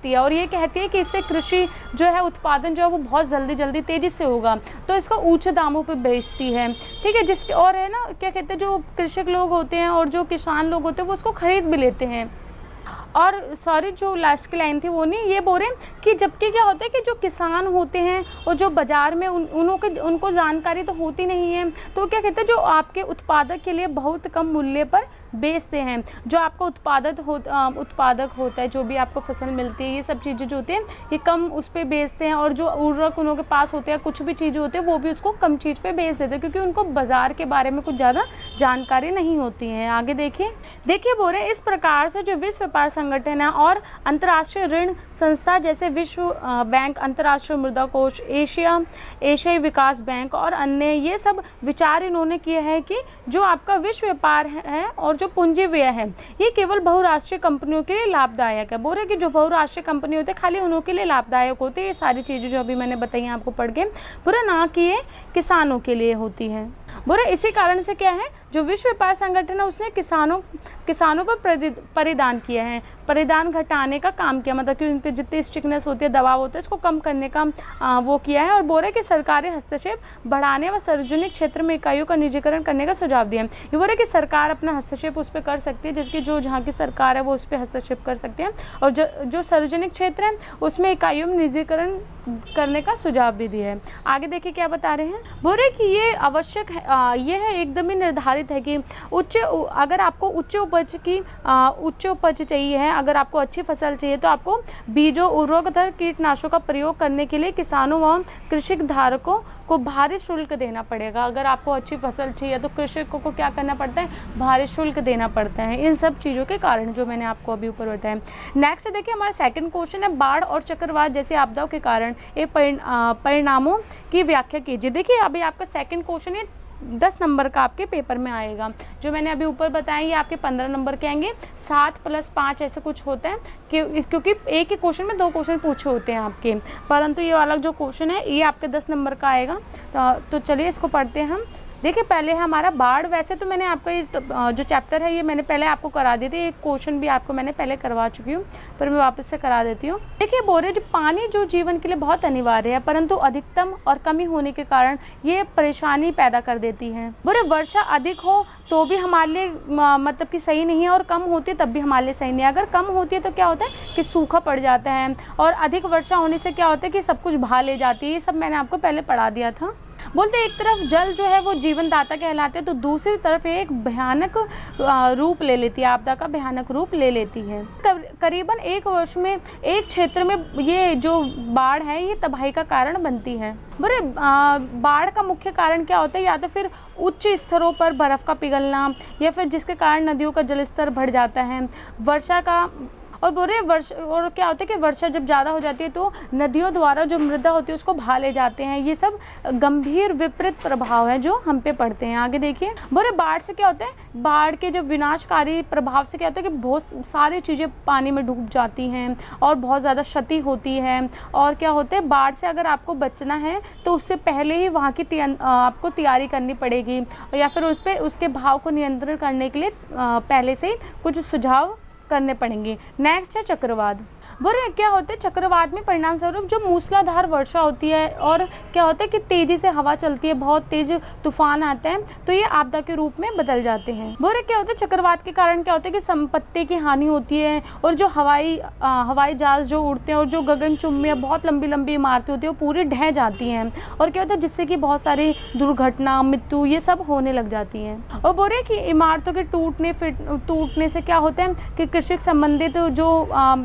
है, और ये कहती है कि इससे कृषि जो है उत्पादन जो है वो बहुत जल्दी तेज़ी से होगा, तो इसको ऊंचे दामों पर बेचती है। ठीक है, जिसके और है ना क्या कहते हैं, जो कृषक लोग होते हैं और जो किसान लोग होते हैं वो उसको खरीद भी लेते हैं। और सॉरी जो लास्ट की लाइन थी वो नहीं, ये बोल रहे हैं कि जबकि क्या होता है कि जो किसान होते हैं और जो बाज़ार में उनको जानकारी तो होती नहीं है, तो क्या कहते हैं जो आपके उत्पादक के लिए बहुत कम मूल्य पर बेचते हैं। जो आपका उत्पादक होता है, जो भी आपको फसल मिलती है, ये सब चीज़ें जो होती हैं ये कम उस पर बेचते हैं, और जो उर्वरक उनके पास होते हैं, कुछ भी चीज़ें होती है वो भी उसको कम चीज़ पे बेच देते हैं, क्योंकि उनको बाज़ार के बारे में कुछ ज़्यादा जानकारी नहीं होती है। आगे देखिए बोल रहे इस प्रकार से जो विश्व व्यापार संगठन है और अंतर्राष्ट्रीय ऋण संस्था जैसे विश्व बैंक, अंतर्राष्ट्रीय मुद्रा कोष, एशियाई विकास बैंक और अन्य, ये सब विचार इन्होंने किए हैं कि जो आपका विश्व व्यापार है और जो पूंजी व्यय है ये केवल बहुराष्ट्रीय कंपनियों के लिए लाभदायक है। बोल रहे कि जो बहुराष्ट्रीय कंपनी होते हैं खाली उन्हों के लिए लाभदायक होती है, ये सारी चीज़ें जो अभी मैंने बताई हैं आपको पढ़ के, पूरा ना कि ये किसानों के लिए होती हैं। बोले इसी कारण से क्या है, जो विश्व व्यापार संगठन है उसने किसानों पर परिधान किया है, परिधान घटाने का काम किया, मतलब कि उन पर जितनी स्ट्रिक्टनेस होती है, दबाव होता है, इसको कम करने का वो किया है। और बोल रहे कि सरकारी हस्तक्षेप बढ़ाने व सार्वजनिक क्षेत्र में इकाइयों का निजीकरण करने का सुझाव दिया है। ये बोल रहे कि सरकार अपना हस्तक्षेप उस पर कर सकती है, जिसकी जो जहाँ की सरकार है वो उस पर हस्तक्षेप कर सकते हैं, और जो सार्वजनिक क्षेत्र है उसमें इकाइयों में निजीकरण करने का सुझाव भी दिया है। आगे देखिए क्या बता रहे हैं, बोल रहे कि ये आवश्यक है, ये है एकदम ही निर्धारित है कि अगर आपको उच्च उपज चाहिए है, अगर आपको अच्छी फसल चाहिए तो आपको बीजों, उर्वरक तथा कीटनाशकों का प्रयोग करने के लिए किसानों व कृषि धारकों को भारी शुल्क देना पड़ेगा। अगर आपको अच्छी फसल चाहिए तो कृषकों को क्या करना पड़ता है, भारी शुल्क देना पड़ता है, इन सब चीज़ों के कारण जो मैंने आपको अभी ऊपर बताया। नेक्स्ट देखिए हमारा सेकंड क्वेश्चन है, बाढ़ और चक्रवात जैसी आपदाओं के कारण ये परिणामों की व्याख्या कीजिए। देखिए अभी आपका सेकंड क्वेश्चन है 10 नंबर का आपके पेपर में आएगा। जो मैंने अभी ऊपर बताया ये आपके 15 नंबर के आएंगे। 7 + 5 ऐसे कुछ होता है कि क्योंकि एक ही क्वेश्चन में 2 क्वेश्चन पूछे होते हैं आपके, परंतु ये वाला जो क्वेश्चन है ये आपके 10 नंबर का आएगा। तो चलिए इसको पढ़ते हैं हम। देखिए पहले है हमारा बाढ़। वैसे तो मैंने आपका ये जो चैप्टर है ये मैंने पहले आपको करा दी थी, एक क्वेश्चन भी आपको मैंने पहले करवा चुकी हूँ, पर मैं वापस से करा देती हूँ। देखिए बोल रहे जो पानी जो जीवन के लिए बहुत अनिवार्य है, परंतु अधिकतम और कमी होने के कारण ये परेशानी पैदा कर देती है। बोले वर्षा अधिक हो तो भी हमारे लिए मतलब कि सही नहीं है, और कम होती है तब भी हमारे लिए सही नहीं है। अगर कम होती है तो क्या होता है कि सूखा पड़ जाता है, और अधिक वर्षा होने से क्या होता है कि सब कुछ बहा ले जाती है। ये सब मैंने आपको पहले पढ़ा दिया था। बोलते एक तरफ जल जो है वो जीवनदाता कहलाते हैं, तो दूसरी तरफ एक भयानक रूप ले लेती है, आपदा का भयानक रूप ले लेती है। करीबन 1 वर्ष में एक क्षेत्र में ये जो बाढ़ है ये तबाही का कारण बनती है। बोले बाढ़ का मुख्य कारण क्या होता है, या तो फिर उच्च स्तरों पर बर्फ़ का पिघलना, या फिर जिसके कारण नदियों का जलस्तर बढ़ जाता है, वर्षा का। और बोले और क्या होता है कि वर्षा जब ज़्यादा हो जाती है तो नदियों द्वारा जो मृदा होती है उसको बहा ले जाते हैं। ये सब गंभीर विपरीत प्रभाव है जो हम पे पड़ते हैं। आगे देखिए बोले बाढ़ से क्या होता है, बाढ़ के जब विनाशकारी प्रभाव से क्या होता है कि बहुत सारी चीज़ें पानी में डूब जाती हैं और बहुत ज़्यादा क्षति होती है। और क्या होता है बाढ़ से अगर आपको बचना है तो उससे पहले ही वहाँ की आपको तैयारी करनी पड़ेगी, या फिर उस पर उसके भाव को नियंत्रण करने के लिए पहले से कुछ सुझाव करने पड़ेंगे। नेक्स्ट है चक्रवात। बोले क्या होता है चक्रवात में परिणाम स्वरूप जो मूसलाधार वर्षा होती है, और क्या होता है कि तेज़ी से हवा चलती है, बहुत तेज तूफान आता है, तो ये आपदा के रूप में बदल जाते हैं। बोले क्या होता है चक्रवात के कारण क्या होता है कि संपत्ति की हानि होती है, और जो हवाई जहाज जो उड़ते हैं और जो गगनचुंबी बहुत लंबी लंबी इमारतें होती है वो पूरी ढह जाती हैं, और क्या होता है जिससे कि बहुत सारी दुर्घटना मृत्यु ये सब होने लग जाती हैं। और बोले कि इमारतों के टूटने से क्या होता है कि कृषि संबंधित जो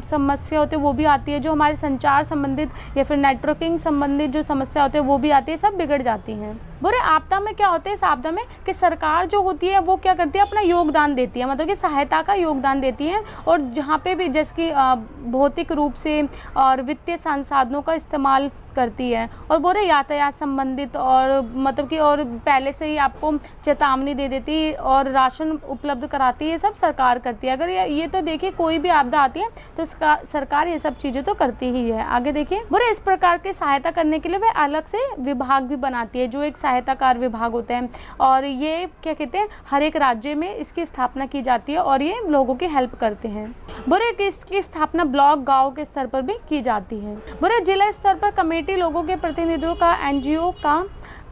समस्या होते हैं वो भी आती है, जो हमारे संचार संबंधित या फिर नेटवर्किंग संबंधित जो समस्या होती है वो भी आती है, सब बिगड़ जाती हैं। बोले आपदा में क्या होता है, इस आपदा में कि सरकार जो होती है वो क्या करती है अपना योगदान देती है, मतलब कि सहायता का योगदान देती है, और जहाँ पे भी जैसे कि भौतिक रूप से और वित्तीय संसाधनों का इस्तेमाल करती है। और बोले यातायात संबंधित और मतलब कि और पहले से ही आपको चेतावनी दे देती है और राशन उपलब्ध कराती है, ये सब सरकार करती है। अगर ये तो देखिए कोई भी आपदा आती है तो सरकार ये सब चीज़ें तो करती ही है। आगे देखिए बोले इस प्रकार की सहायता करने के लिए वह अलग से विभाग भी बनाती है, जो एक सहायताकार विभाग होता है, और ये क्या कहते हैं हर एक राज्य में इसकी स्थापना की जाती है, और ये लोगों की हेल्प करते हैं। बोले कि इसकी स्थापना ब्लॉक गाँव के स्तर पर भी की जाती है। बोले जिला स्तर पर कमेटी लोगों के प्रतिनिधियों का, एनजीओ का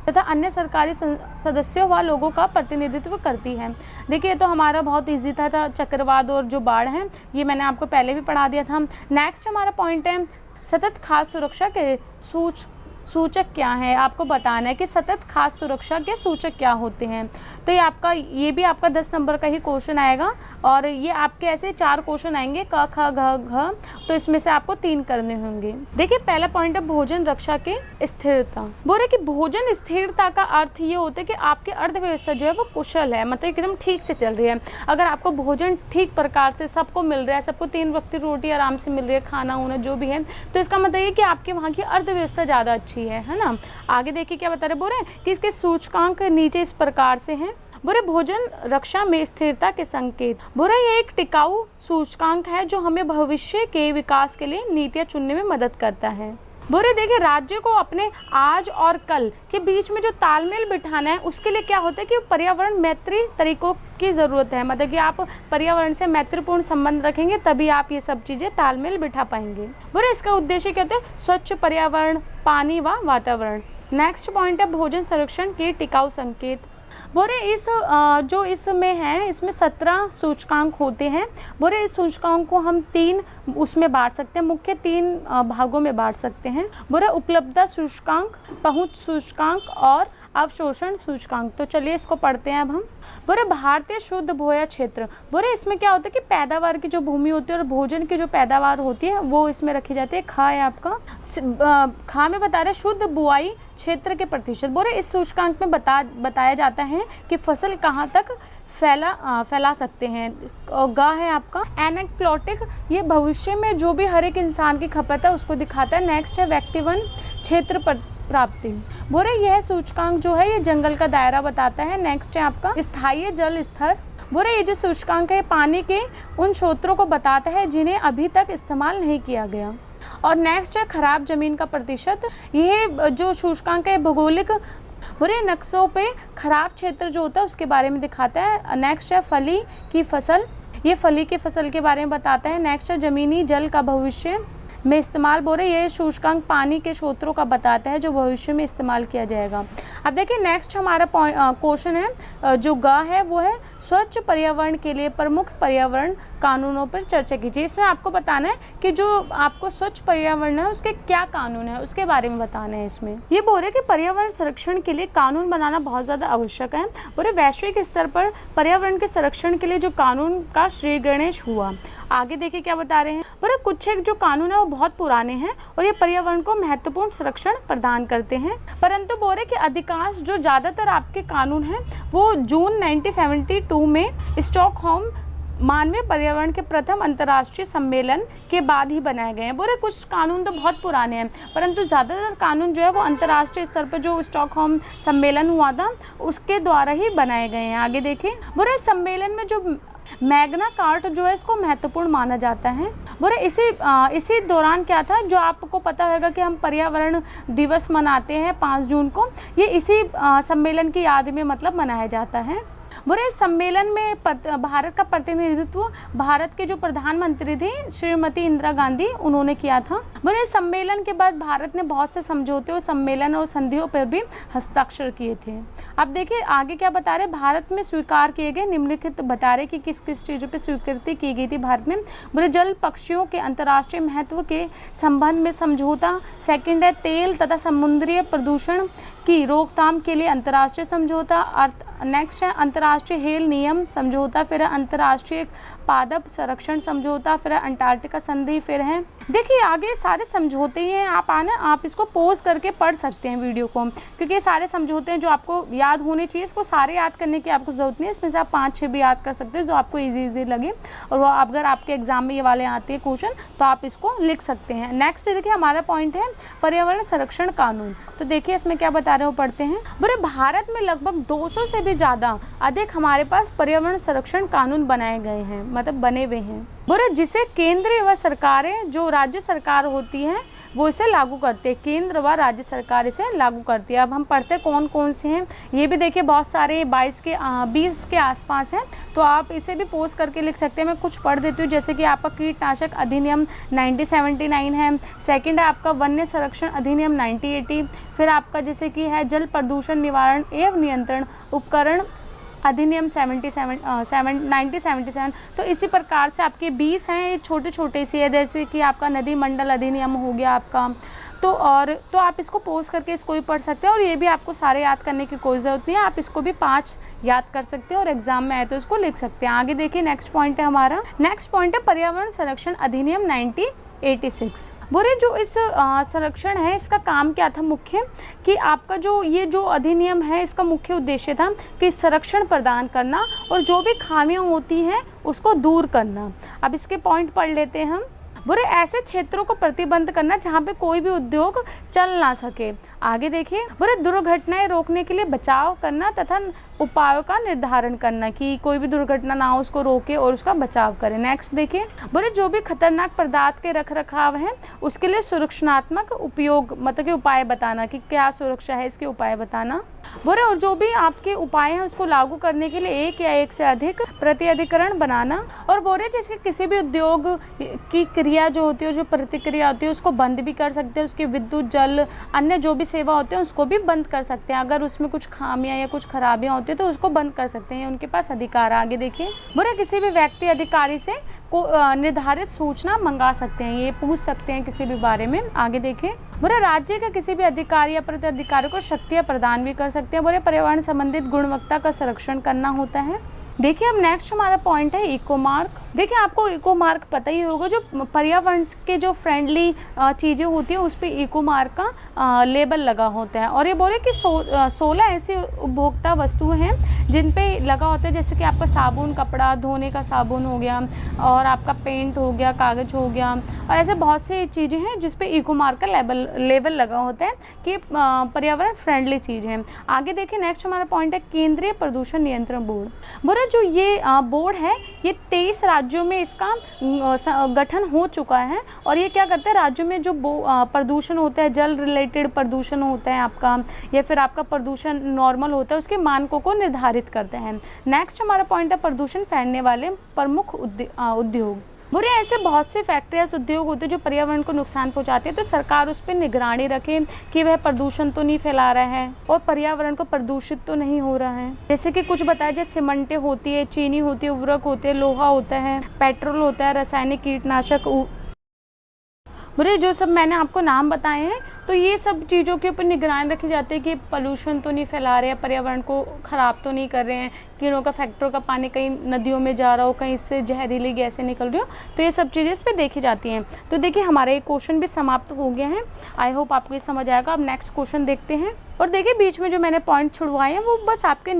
तथा अन्य सरकारी सदस्यों व लोगों का प्रतिनिधित्व करती है। देखिए तो हमारा बहुत इजी था चक्रवात और जो बाढ़ है, ये मैंने आपको पहले भी पढ़ा दिया था। नेक्स्ट हमारा पॉइंट है सतत खाद्य सुरक्षा के सूचक क्या है, आपको बताना है कि सतत खाद्य सुरक्षा के सूचक क्या होते हैं। तो ये भी आपका 10 नंबर का ही क्वेश्चन आएगा, और ये आपके ऐसे 4 क्वेश्चन आएंगे क ख घ घ, तो इसमें से आपको 3 करने होंगे। देखिए पहला पॉइंट है भोजन रक्षा के स्थिरता। बोले कि भोजन स्थिरता का अर्थ ये होता है कि आपकी अर्थव्यवस्था जो है वो कुशल है, मतलब एकदम ठीक से चल रही है। अगर आपको भोजन ठीक प्रकार से सबको मिल रहा है, सबको 3 वक्त की रोटी आराम से मिल रही है, खाना वाना जो भी है, तो इसका मतलब ये कि आपके वहाँ की अर्थव्यवस्था ज़्यादा अच्छी है ना। आगे देखिए क्या बता रहे, बोल रहे हैं कि इसके सूचकांक नीचे इस प्रकार से हैं। बोले भोजन रक्षा में स्थिरता के संकेत। बोले ये एक टिकाऊ सूचकांक है जो हमें भविष्य के विकास के लिए नीतियां चुनने में मदद करता है। बोले देखिए राज्य को अपने आज और कल के बीच में जो तालमेल बिठाना है उसके लिए क्या होता है कि पर्यावरण मैत्री तरीकों की ज़रूरत है, मतलब कि आप पर्यावरण से मैत्रीपूर्ण संबंध रखेंगे तभी आप ये सब चीज़ें तालमेल बिठा पाएंगे। बोले इसका उद्देश्य क्या होता है स्वच्छ पर्यावरण, पानी व वातावरण। नेक्स्ट पॉइंट है भोजन संरक्षण के टिकाऊ संकेत। बोले इस जो इसमें है इसमें 17 सूचकांक होते हैं। बोले इस सूचकांक को हम 3 उसमें बांट सकते हैं, मुख्य 3 भागों में बांट सकते हैं। बोले उपलब्धता सूचकांक, पहुंच सूचकांक और अवशोषण सूचकांक। तो चलिए इसको पढ़ते हैं अब हम। बोले भारतीय शुद्ध भोया क्षेत्र। बोले इसमें क्या होता है कि पैदावार की जो भूमि होती है और भोजन की जो पैदावार होती है वो इसमें रखी जाती है। खा है आपका, खा में बता रहे शुद्ध बुआई क्षेत्र के प्रतिशत। बोले इस सूचकांक में बताया जाता है कि फसल कहाँ तक फैला सकते हैं। और गा है आपका एनेक्डोटिक, ये भविष्य में जो भी हर एक इंसान की खपत है उसको दिखाता है। नेक्स्ट है व्यक्तिवन क्षेत्र प्राप्ति। बोले यह सूचकांक जो है ये जंगल का दायरा बताता है। नेक्स्ट है आपका स्थायी जल स्तर। बोले ये जो सूचकांक है पानी के उन स्रोतों को बताता है जिन्हें अभी तक इस्तेमाल नहीं किया गया। और नेक्स्ट है खराब जमीन का प्रतिशत। यह जो सूचकांक है भौगोलिक बुरे नक्शों पे खराब क्षेत्र जो होता है उसके बारे में दिखाता है। नेक्स्ट है फली की फसल, ये फली की फसल के बारे में बताता है। नेक्स्ट है जमीनी जल का भविष्य में इस्तेमाल। बोले ये सूचकांक पानी के स्रोतों का बताता है जो भविष्य में इस्तेमाल किया जाएगा। अब देखिए नेक्स्ट हमारा क्वेश्चन है जो ग है वो है स्वच्छ पर्यावरण के लिए प्रमुख पर्यावरण कानूनों पर चर्चा कीजिए। इसमें आपको बताना है कि जो आपको स्वच्छ पर्यावरण है उसके क्या कानून है उसके बारे में बताना है। इसमें ये बोल रहे कि पर्यावरण संरक्षण के लिए कानून बनाना बहुत ज़्यादा आवश्यक है। बोले वैश्विक स्तर पर पर्यावरण के संरक्षण के लिए जो कानून का श्री गणेश हुआ। आगे देखिए क्या बता रहे हैं। बोले कुछ एक जो कानून है वो बहुत पुराने हैं और ये पर्यावरण को महत्वपूर्ण संरक्षण प्रदान करते हैं, परंतु बोल रहे कि अधिकांश जो ज़्यादातर आपके कानून हैं वो जून 1972 में स्टॉकहोम मानवीय पर्यावरण के प्रथम अंतर्राष्ट्रीय सम्मेलन के बाद ही बनाए गए हैं। बोले कुछ कानून तो बहुत पुराने हैं परंतु ज़्यादातर कानून जो है वो अंतर्राष्ट्रीय स्तर पर जो स्टॉकहोम सम्मेलन हुआ था उसके द्वारा ही बनाए गए हैं। आगे देखिए बोले सम्मेलन में जो मैग्ना कार्टा जो है इसको महत्वपूर्ण माना जाता है। बोले इसी दौरान क्या था जो आपको पता होगा कि हम पर्यावरण दिवस मनाते हैं 5 जून को, ये इसी सम्मेलन की याद में मतलब मनाया जाता है। बोले इस सम्मेलन में भारत का प्रतिनिधित्व भारत के जो प्रधानमंत्री थी श्रीमती इंदिरा गांधी उन्होंने किया था। बोले इस सम्मेलन के बाद भारत ने बहुत से समझौते और सम्मेलन और संधियों पर भी हस्ताक्षर किए थे। अब देखिए आगे क्या बता रहे, भारत में स्वीकार किए गए निम्नलिखित बता रहे कि किस किस चीज़ों पर स्वीकृति की गई थी भारत में। बोले जल पक्षियों के अंतर्राष्ट्रीय महत्व के संबंध में समझौता। सेकेंड है तेल तथा समुद्री प्रदूषण की रोकथाम के लिए अंतर्राष्ट्रीय समझौता। नेक्स्ट है अंतर्राष्ट्रीय हेल नियम समझौता। फिर है अंतर्राष्ट्रीय पादप संरक्षण समझौता। फिर है अंटार्कटिका संधि। फिर है देखिए आगे सारे समझौते ही हैं। आप इसको पॉज करके पढ़ सकते हैं वीडियो को, क्योंकि ये सारे समझौते हैं जो आपको याद होने चाहिए। इसको सारे याद करने की आपको ज़रूरत नहीं है, इसमें से आप 5-6 भी याद कर सकते हैं जो आपको ईजी लगे और वो अगर आपके एग्जाम में ये वाले आते हैं क्वेश्चन तो आप इसको लिख सकते हैं। नेक्स्ट देखिए हमारा पॉइंट है पर्यावरण संरक्षण कानून। तो देखिए इसमें क्या बता रहे हो, पढ़ते हैं। बोले भारत में लगभग 200 से भी ज़्यादा अधिक हमारे पास पर्यावरण संरक्षण कानून बनाए गए हैं, मतलब बने हुए हैं। बोले जिसे केंद्रीय व सरकारें जो राज्य सरकार होती हैं वो इसे लागू करते हैं। केंद्र व राज्य सरकार इसे लागू करती है। अब हम पढ़ते हैं कौन कौन से हैं। ये भी देखिए बहुत सारे 20 के आसपास हैं, तो आप इसे भी पोस्ट करके लिख सकते हैं। मैं कुछ पढ़ देती हूँ, जैसे कि आपका कीटनाशक अधिनियम 1979 है। सेकंड है आपका वन्य संरक्षण अधिनियम 1980। फिर आपका जैसे कि है जल प्रदूषण निवारण एवं नियंत्रण उपकरण अधिनियम 1977। तो इसी प्रकार से आपके 20 हैं, छोटे छोटे से है, जैसे कि आपका नदी मंडल अधिनियम हो गया आपका। तो आप इसको पोस्ट करके इसको भी पढ़ सकते हैं और ये भी आपको सारे याद करने की कोई ज़रूरत नहीं है। आप इसको भी 5 याद कर सकते हैं और एग्जाम में आए तो इसको लिख सकते हैं। आगे देखिए नेक्स्ट पॉइंट है हमारा। नेक्स्ट पॉइंट है पर्यावरण संरक्षण अधिनियम 1986। बोले जो इस संरक्षण है इसका काम क्या था मुख्य, कि आपका ये जो अधिनियम है इसका मुख्य उद्देश्य था कि संरक्षण प्रदान करना और जो भी खामियां होती हैं उसको दूर करना। अब इसके पॉइंट पढ़ लेते हैं हम। बोले ऐसे क्षेत्रों को प्रतिबंध करना जहाँ पे कोई भी उद्योग चल ना सके। आगे देखिए बोले दुर्घटनाएं रोकने के लिए बचाव करना तथा उपायों का निर्धारण करना कि कोई भी दुर्घटना ना हो उसको रोके और उसका बचाव करें। नेक्स्ट देखिए बोले जो भी खतरनाक पदार्थ के रख रखाव है उसके लिए सुरक्षात्मक उपयोग मतलब कि उपाय बताना कि क्या सुरक्षा है इसके उपाय बताना। बोले और जो भी आपके उपाय हैं उसको लागू करने के लिए एक या एक से अधिक प्रतिअधिकरण बनाना। और बोले जैसे किसी भी उद्योग की क्रिया जो होती है जो प्रतिक्रिया होती है उसको बंद भी कर सकते हैं, उसकी विद्युत जल अन्य जो भी सेवा होती है उसको भी बंद कर सकते हैं। अगर उसमें कुछ खामियां या कुछ खराबियां होती है तो उसको बंद कर सकते हैं, उनके पास अधिकार। आगे देखिए बोले किसी भी व्यक्ति अधिकारी से निर्धारित सूचना मंगा सकते हैं, ये पूछ सकते हैं किसी भी बारे में। आगे देखिए बोले राज्य के किसी भी अधिकारी या प्रतिअधिकारी को शक्तियाँ प्रदान भी कर सकते हैं। बोले पर्यावरण संबंधित गुणवत्ता का संरक्षण करना होता है। देखिए अब नेक्स्ट हमारा पॉइंट है इको मार्क। देखिए आपको इको मार्क पता ही होगा, जो पर्यावरण के जो फ्रेंडली चीज़ें होती है उस पर इको मार्क का लेबल लगा होता है। और ये बोले कि 16 ऐसी उपभोक्ता वस्तुएं हैं जिन पे लगा होता है, जैसे कि आपका साबुन, कपड़ा धोने का साबुन हो गया, और आपका पेंट हो गया, कागज़ हो गया, और ऐसे बहुत सी चीज़ें हैं जिस पे इको मार्क का लेबल लगा होता है कि पर्यावरण फ्रेंडली चीज़ है। आगे देखिए नेक्स्ट हमारा पॉइंट है केंद्रीय प्रदूषण नियंत्रण बोर्ड। बोला जो ये बोर्ड है ये 23 राज्यों में इसका गठन हो चुका है, और ये क्या करता है, राज्यों में जो प्रदूषण होता है, जल रिलेटेड प्रदूषण होता है आपका, या फिर आपका प्रदूषण नॉर्मल होता है, उसके मानकों को निर्धारित करते हैं। नेक्स्ट हमारा पॉइंट है प्रदूषण फैलाने वाले प्रमुख उद्योग। बुरे ऐसे बहुत से फैक्ट्रियाज उद्योग होते हैं जो पर्यावरण को नुकसान पहुंचाते हैं, तो सरकार उस पर निगरानी रखे कि वह प्रदूषण तो नहीं फैला रहा है और पर्यावरण को प्रदूषित तो नहीं हो रहा है। जैसे कि कुछ बताया जाए, सीमेंटें होती है, चीनी होती है, उर्वरक होते हैं, लोहा होता है, पेट्रोल होता है, रासायनिक कीटनाशक, बुरे जो सब मैंने आपको नाम बताए हैं, तो ये सब चीज़ों के ऊपर निगरानी रखी जाती है कि पोल्यूशन तो नहीं फैला रहे हैं, पर्यावरण को ख़राब तो नहीं कर रहे हैं, कीड़ों का फैक्ट्रियों का पानी कहीं नदियों में जा रहा हो, कहीं इससे जहरीली गैसें निकल रही हो, तो ये सब चीज़ें इस पर देखी जाती हैं। तो देखिए हमारा ये क्वेश्चन भी समाप्त हो गया है। आई होप आपको ये समझ आएगा। अब नेक्स्ट क्वेश्चन देखते हैं। और देखिए बीच में जो मैंने पॉइंट छुड़वाए हैं वो बस आपके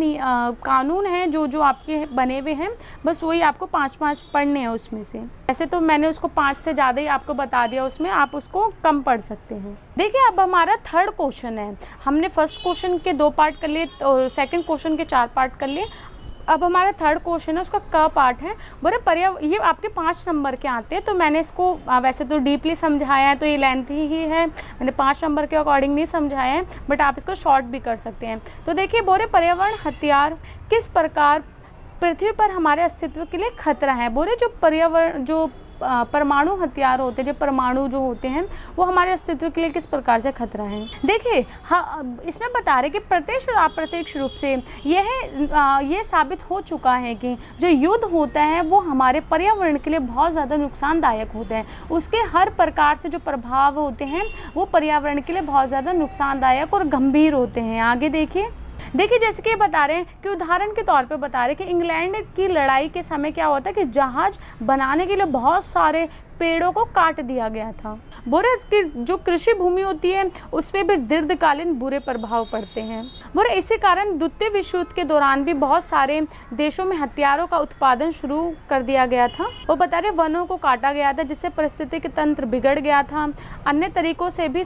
कानून हैं जो आपके बने हुए हैं, बस वही आपको 5-5 पढ़ने हैं उसमें से। ऐसे तो मैंने उसको 5 से ज़्यादा ही आपको बता दिया, उसमें आप उसको कम पढ़ सकते हैं। देखिए अब हमारा थर्ड क्वेश्चन है। हमने फर्स्ट क्वेश्चन के 2 पार्ट कर लिए और सेकंड क्वेश्चन के 4 पार्ट कर लिए। अब हमारा थर्ड क्वेश्चन है, उसका क पार्ट है। बोले ये आपके 5 नंबर के आते हैं, तो मैंने इसको वैसे तो डीपली समझाया है, तो ये लेंथी ही है, मैंने 5 नंबर के अकॉर्डिंग नहीं समझाया है, बट आप इसको शॉर्ट भी कर सकते हैं। तो देखिए बोले पर्यावरण हथियार किस प्रकार पृथ्वी पर हमारे अस्तित्व के लिए खतरा है। बोले जो पर्यावरण जो परमाणु हथियार होते हैं, जो परमाणु जो होते हैं वो हमारे अस्तित्व के लिए किस प्रकार से खतरा है। देखिए हाँ, इसमें बता रहे कि प्रत्यक्ष और अप्रत्यक्ष रूप से ये साबित हो चुका है कि जो युद्ध होता है वो हमारे पर्यावरण के लिए बहुत ज़्यादा नुकसानदायक होते हैं। उसके हर प्रकार से जो प्रभाव होते हैं वो पर्यावरण के लिए बहुत ज़्यादा नुकसानदायक और गंभीर होते हैं। आगे देखिए जैसे कि बता रहे हैं कि उदाहरण के तौर पे बता रहे हैं कि इंग्लैंड की लड़ाई के समय क्या होता है कि जहाज बनाने के लिए बहुत सारे पेड़ों को काट दिया गया था। बोरे की जो कृषि भूमि होती है उस पर भी दीर्घकालीन बुरे प्रभाव पड़ते हैं। बोरे इसी कारण द्वितीय विश्व युद्ध के दौरान भी बहुत सारे देशों में हथियारों का उत्पादन शुरू कर दिया गया था। वो बता रहे वनों को काटा गया था जिससे पारिस्थितिक तंत्र बिगड़ गया था। अन्य तरीकों से भी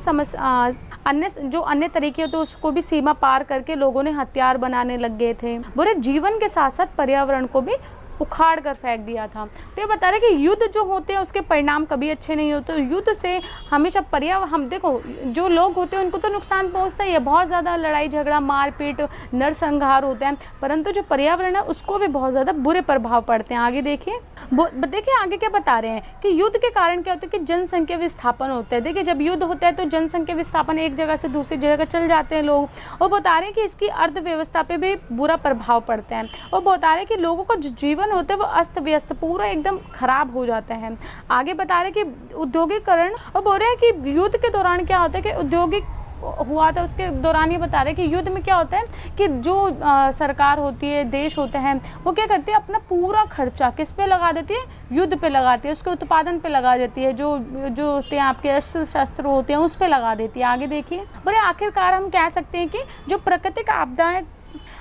अन्य तरीके होते उसको भी सीमा पार करके लोगों ने हथियार बनाने लग गए थे। बोरे जीवन के साथ साथ पर्यावरण को भी उखाड़ कर फेंक दिया था। तो ये बता रहे कि युद्ध जो होते हैं उसके परिणाम कभी अच्छे नहीं होते। युद्ध से हमेशा हम देखो जो लोग होते हैं उनको तो नुकसान पहुंचता ही है, बहुत ज़्यादा लड़ाई झगड़ा मारपीट नरसंहार होता है, परंतु जो पर्यावरण है उसको भी बहुत ज़्यादा बुरे प्रभाव पड़ते हैं। आगे देखिए आगे क्या बता रहे हैं कि युद्ध के कारण क्या होता है कि जनसंख्या विस्थापन होता है। देखिए जब युद्ध होता है तो जनसंख्या विस्थापन, एक जगह से दूसरी जगह चल जाते हैं लोग। और बता रहे हैं कि इसकी अर्थव्यवस्था पे भी बुरा प्रभाव पड़ता है। और बता रहे हैं कि लोगों का जो जीवन होता है वो अस्त व्यस्त पूरा एकदम खराब हो जाता है। आगे बता रहे कि औद्योगिकरण, और बोल रहे हैं कि युद्ध के दौरान क्या होता है कि औद्योगिक हुआ था उसके दौरान ये बता रहे हैं कि युद्ध में क्या होता है कि जो सरकार होती है, देश होते हैं, वो क्या करती है अपना पूरा खर्चा किस पे लगा देती है, युद्ध पे लगाती है, उसके उत्पादन पे लगा देती है, जो होते हैं आपके अस्त्र शस्त्र होते हैं उस पे लगा देती है। आगे देखिए बोले आखिरकार हम कह सकते हैं कि जो प्राकृतिक आपदाएं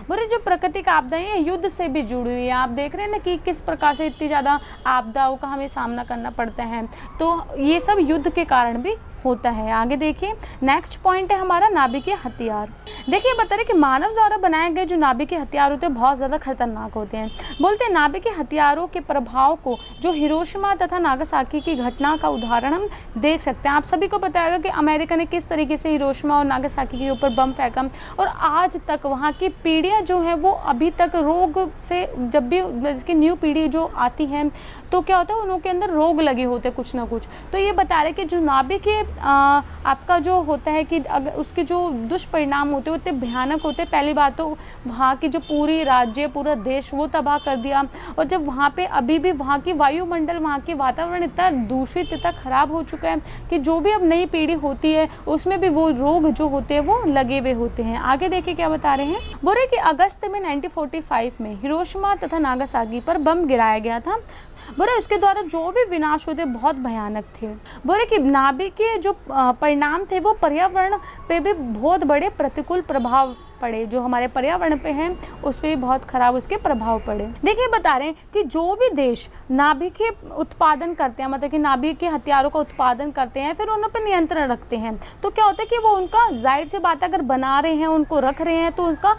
बोले जो प्राकृतिक आपदाएं युद्ध से भी जुड़ी हुई है। आप देख रहे हैं ना कि किस प्रकार से इतनी ज़्यादा आपदाओं का हमें सामना करना पड़ता है, तो ये सब युद्ध के कारण भी होता है। आगे देखिए नेक्स्ट पॉइंट है हमारा नाभिकीय हथियार। देखिए बता रहे कि मानव द्वारा बनाए गए जो नाभिकीय हथियार होते हैं बहुत ज़्यादा खतरनाक होते हैं। बोलते हैं नाभिकीय हथियारों के प्रभाव को जो हिरोशिमा तथा नागासाकी की घटना का उदाहरण हम देख सकते हैं। आप सभी को पता होगा कि अमेरिका ने किस तरीके से हिरोशिमा और नागासाकी के ऊपर बम फेंका, और आज तक वहाँ की पीढ़ियाँ जो है वो अभी तक रोग से, जब भी इसकी न्यू पीढ़ी जो आती है तो क्या होता है उनके अंदर रोग लगे होते हैं कुछ ना कुछ। तो ये बता रहे कि जो नाभिकीय आपका जो होता है कि अगर उसके जो दुष्परिणाम होते हैं वो इतने भयानक होते हैं। पहली बात तो वहाँ की जो पूरी राज्य, पूरा देश वो तबाह कर दिया। और जब वहाँ पे अभी भी वहाँ की वायुमंडल, वहाँ के वातावरण इतना दूषित, इतना ख़राब हो चुका है कि जो भी अब नई पीढ़ी होती है उसमें भी वो रोग जो होते हैं वो लगे हुए होते हैं। आगे देखिए क्या बता रहे हैं। बोल रहे कि अगस्त में 1945 में हिरोशिमा तथा नागासाकी पर बम गिराया गया था। बोले उसके द्वारा जो भी विनाश हुए थे बहुत भयानक थे। बोले कि नाभिक के जो परिणाम थे वो पर्यावरण पे भी बहुत बड़े प्रतिकूल प्रभाव पड़े, जो हमारे पर्यावरण पे हैं उस पर भी बहुत खराब उसके प्रभाव पड़े। देखिए बता रहे हैं कि जो भी देश नाभिक के उत्पादन करते हैं, मतलब कि नाभिक के हथियारों का उत्पादन करते हैं, फिर उन पर नियंत्रण रखते हैं, तो क्या होता है कि वो उनका जाहिर सी बात अगर बना रहे हैं, उनको रख रहे हैं, तो उनका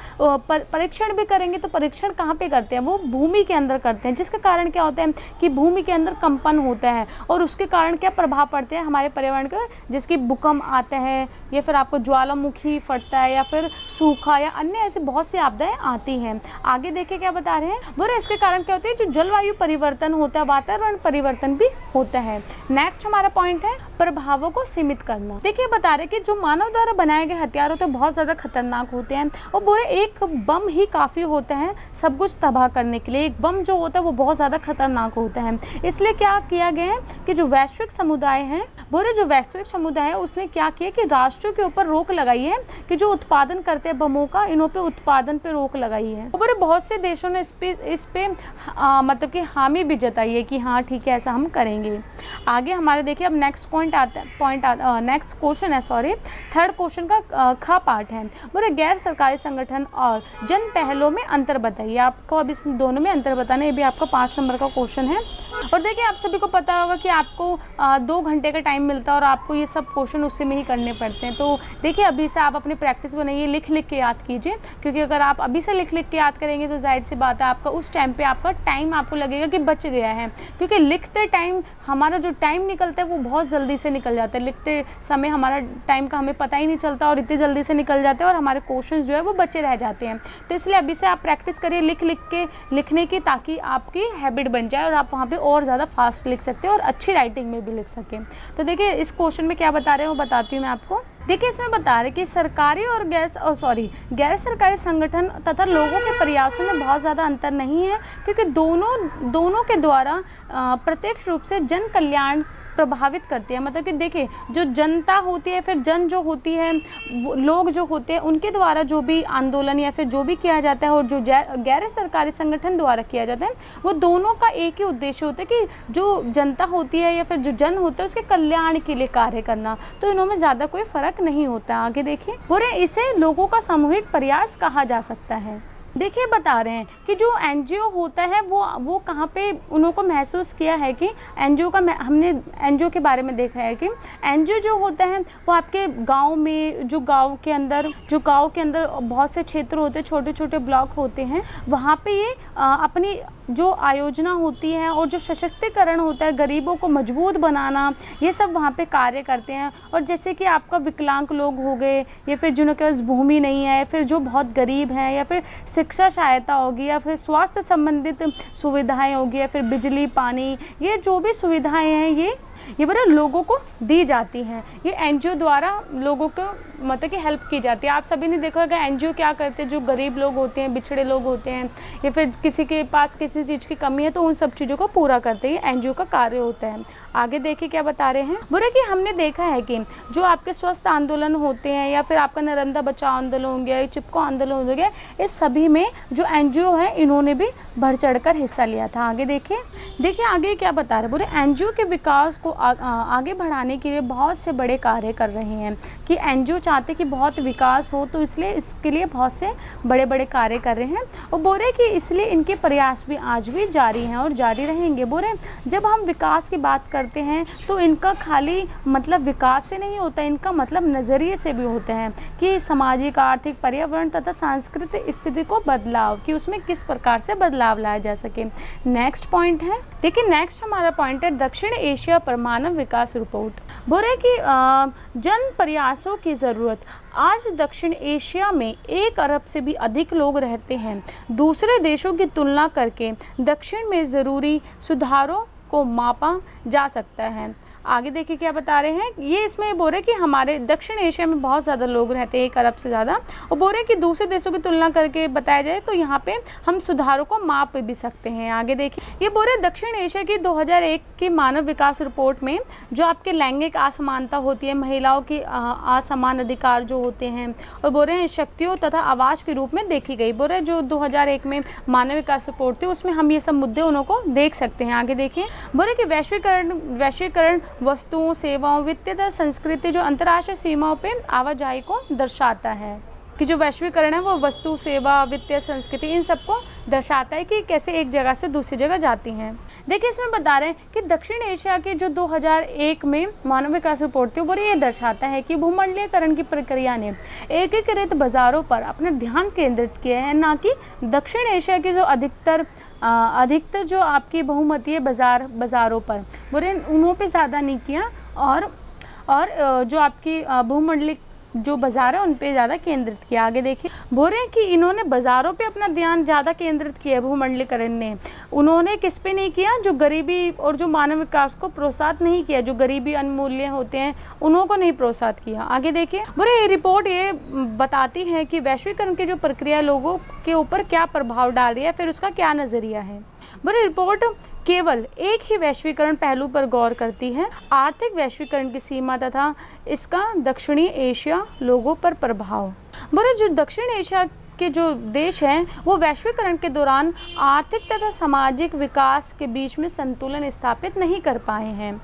परीक्षण भी करेंगे। तो परीक्षण कहाँ पे करते हैं? वो भूमि के अंदर करते हैं, जिसके कारण क्या होता है कि भूमि के अंदर कंपन होता है और उसके कारण क्या प्रभाव पड़ते हैं हमारे पर्यावरण का, जिसकी भूकंप आता है या फिर आपको ज्वालामुखी फटता है या फिर सूखा या अन्य ऐसी बहुत सी आपदाएं आती हैं। आगे देखिए क्या बता रहे हैं। बोले इसके कारण क्या होता है, जो जलवायु परिवर्तन होता है, वातावरण परिवर्तन भी होता है। नेक्स्ट हमारा पॉइंट है प्रभावों को सीमित करना। देखिए बता रहे कि जो मानव द्वारा बनाए गए हथियार होते हैं बहुत ज़्यादा खतरनाक होते हैं और बोले एक बम ही काफ़ी होता है सब कुछ तबाह करने के लिए। एक बम जो होता है वो बहुत ज़्यादा खतरनाक होता है। इसलिए क्या किया गया है कि जो वैश्विक समुदाय है, बोले जो वैश्विक समुदाय है उसने क्या किया कि राष्ट्रों के ऊपर रोक लगाई है कि जो उत्पादन करते हैं बमों का, इनों पे उत्पादन पे रोक लगाई है। और बहुत से देशों ने इस पे मतलब कि हामी भी जताई है कि हाँ ठीक है ऐसा हम करेंगे। आगे हमारे देखिए अब नेक्स्ट नेक्स्ट क्वेश्चन है, सॉरी थर्ड क्वेश्चन का ख पार्ट है। बोले गैर सरकारी संगठन और जन पहलों में अंतर बताइए। आपको अब इस दोनों में अंतर बताना, ये भी आपका 5 नंबर का क्वेश्चन है। और देखिए आप सभी को पता होगा कि आपको 2 घंटे का टाइम मिलता है और आपको ये सब क्वेश्चन उसी में ही करने पड़ते हैं। तो देखिए अभी से आप अपनी प्रैक्टिस बनाइए, लिख लिख के याद कीजिए, क्योंकि अगर आप अभी से लिख लिख के याद करेंगे तो जाहिर सी बात है आपका उस टाइम पे आपका टाइम आपको लगेगा कि बच गया है। क्योंकि लिखते टाइम हमारा जो टाइम निकलता है वो बहुत जल्दी से निकल जाता है। लिखते समय हमारा टाइम का हमें पता ही नहीं चलता और इतनी जल्दी से निकल जाते हैं और हमारे क्वेश्चन जो है वो बचे रह जाते हैं। तो इसलिए अभी से आप प्रैक्टिस करिए लिख लिख के लिखने की, ताकि आपकी हैबिट बन जाए और आप वहाँ पर और ज़्यादा फास्ट लिख सकते हैं और अच्छी राइटिंग में भी लिख सकें। तो देखिए इस क्वेश्चन में क्या बता रहे हैं वो बताती हूँ मैं आपको। देखिए इसमें बता रहे कि सरकारी और गैर सरकारी संगठन तथा लोगों के प्रयासों में बहुत ज़्यादा अंतर नहीं है, क्योंकि दोनों के द्वारा प्रत्यक्ष रूप से जन कल्याण प्रभावित करती है। मतलब कि देखिए जो जनता होती है, फिर जन जो होती है, वो लोग जो होते हैं, उनके द्वारा जो भी आंदोलन या फिर जो भी किया जाता है और जो गैर सरकारी संगठन द्वारा किया जाता है, वो दोनों का एक ही उद्देश्य होता है कि जो जनता होती है या फिर जो जन होता है उसके कल्याण के लिए कार्य करना। तो इनों में ज़्यादा कोई फर्क नहीं होता। आगे देखिए बोले इसे लोगों का सामूहिक प्रयास कहा जा सकता है। देखिए बता रहे हैं कि जो एनजीओ होता है वो कहाँ पे उनको महसूस किया है कि एनजीओ का, हमने एनजीओ के बारे में देखा है कि एनजीओ जो होता है वो आपके गांव में, जो गांव के अंदर बहुत से क्षेत्र होते हैं, छोटे छोटे ब्लॉक होते हैं, वहाँ पे ये अपनी जो आयोजना होती है और जो सशक्तिकरण होता है, गरीबों को मजबूत बनाना, ये सब वहाँ पे कार्य करते हैं। और जैसे कि आपका विकलांग लोग हो गए या फिर जिनके पास भूमि नहीं है, फिर जो बहुत गरीब हैं, या फिर शिक्षा सहायता होगी, या फिर स्वास्थ्य संबंधित सुविधाएं होगी, या फिर बिजली पानी, ये जो भी सुविधाएं हैं ये बड़े लोगों को दी जाती हैं। ये एनजीओ द्वारा लोगों को मतलब कि हेल्प की जाती है। आप सभी ने देखा होगा एनजीओ क्या करते हैं, जो गरीब लोग होते हैं, बिछड़े लोग होते हैं, या फिर किसी के पास किसी चीज़ की कमी है तो उन सब चीज़ों को पूरा करते ही एनजीओ का कार्य होता है। आगे देखिए क्या बता रहे हैं। बोले कि हमने देखा है कि जो आपके स्वस्थ आंदोलन होते हैं, या फिर आपका नर्मदा बचाओ आंदोलन हो गया, चिपको आंदोलन हो गया, इस सभी में जो एनजीओ है इन्होंने भी बढ़ चढ़ कर हिस्सा लिया था। आगे देखिए आगे क्या बता रहे। बोले एनजीओ के विकास को आगे बढ़ाने के लिए बहुत से बड़े कार्य कर रहे हैं, कि एनजीओ चाहते कि बहुत विकास हो, तो इसलिए इसके लिए बहुत से बड़े बड़े कार्य कर रहे हैं। और बोल रहे कि इसलिए इनके प्रयास भी आज भी जारी हैं और जारी रहेंगे। बोल रहे जब हम विकास की बात करते हैं तो इनका खाली मतलब विकास से नहीं होता, इनका मतलब नज़रिए से भी होते हैं कि सामाजिक, आर्थिक, पर्यावरण तथा सांस्कृतिक स्थिति को बदलाव, कि उसमें किस प्रकार से बदलाव लाया जा सके। नेक्स्ट पॉइंट है, देखिए नेक्स्ट हमारा पॉइंट है दक्षिण एशिया पर मानव विकास रिपोर्ट। बोल रहे कि जन प्रयासों की ज़रूरत। आज दक्षिण एशिया में 1 अरब से भी अधिक लोग रहते हैं। दूसरे देशों की तुलना करके दक्षिण में ज़रूरी सुधारों को मापा जा सकता है। आगे देखिए क्या बता रहे हैं, ये इसमें बोल रहे कि हमारे दक्षिण एशिया में बहुत ज़्यादा लोग रहते हैं, 1 अरब से ज़्यादा, और बोल रहे कि दूसरे देशों की तुलना करके बताया जाए तो यहाँ पे हम सुधारों को माप भी सकते हैं। आगे देखिए ये बोल रहे दक्षिण एशिया की 2001 की मानव विकास रिपोर्ट में जो आपके लैंगिक असमानता होती है, महिलाओं की असमान अधिकार जो होते हैं, और बोल रहे हैं शक्तियों तथा आवाज़ के रूप में देखी गई। बोल रहे जो 2001 में मानव विकास रिपोर्ट थी उसमें हम ये सब मुद्दे उनको देख सकते हैं। आगे देखिए बोले कि वैश्वीकरण वस्तुओं, सेवाओं, वित्तीय तथा संस्कृति जो अंतर्राष्ट्रीय सीमाओं पे आवाजाही को दर्शाता है, कि जो वैश्वीकरण है वो वस्तु, सेवा, वित्तीय, संस्कृति इन सबको दर्शाता है कि कैसे एक जगह से दूसरी जगह जाती हैं। देखिए इसमें बता रहे हैं कि दक्षिण एशिया की जो 2001 में मानव विकास रिपोर्ट थी वो ये दर्शाता है कि भूमंडलीकरण की प्रक्रिया ने एकीकृत बाज़ारों पर अपना ध्यान केंद्रित किया है, ना कि दक्षिण एशिया की जो अधिकतर जो आपकी बहुमतीय बाज़ारों पर बोले उन्हों पे ज़्यादा नहीं किया, और जो आपकी भूमंडलिक जो बाज़ार है उन पे ज़्यादा केंद्रित किया। आगे देखिए बोल रहे हैं कि इन्होंने बाज़ारों पे अपना ध्यान ज़्यादा केंद्रित किया, भूमंडलीकरण ने। उन्होंने किस पे नहीं किया, जो गरीबी और जो मानव विकास को प्रोत्साहित नहीं किया, जो गरीबी अनमूल्य होते हैं उनको नहीं प्रोत्साहित किया। आगे देखिए बोले ये रिपोर्ट ये बताती है कि वैश्वीकरण की जो प्रक्रिया लोगों के ऊपर क्या प्रभाव डाल रही है, फिर उसका क्या नज़रिया है। बोले रिपोर्ट केवल एक ही वैश्वीकरण पहलू पर गौर करती है, आर्थिक वैश्वीकरण की सीमा तथा इसका दक्षिणी एशिया लोगों पर प्रभाव। बोले जो दक्षिण एशिया के जो देश हैं वो वैश्वीकरण के दौरान आर्थिक तथा सामाजिक विकास के बीच में संतुलन स्थापित नहीं कर पाए हैं।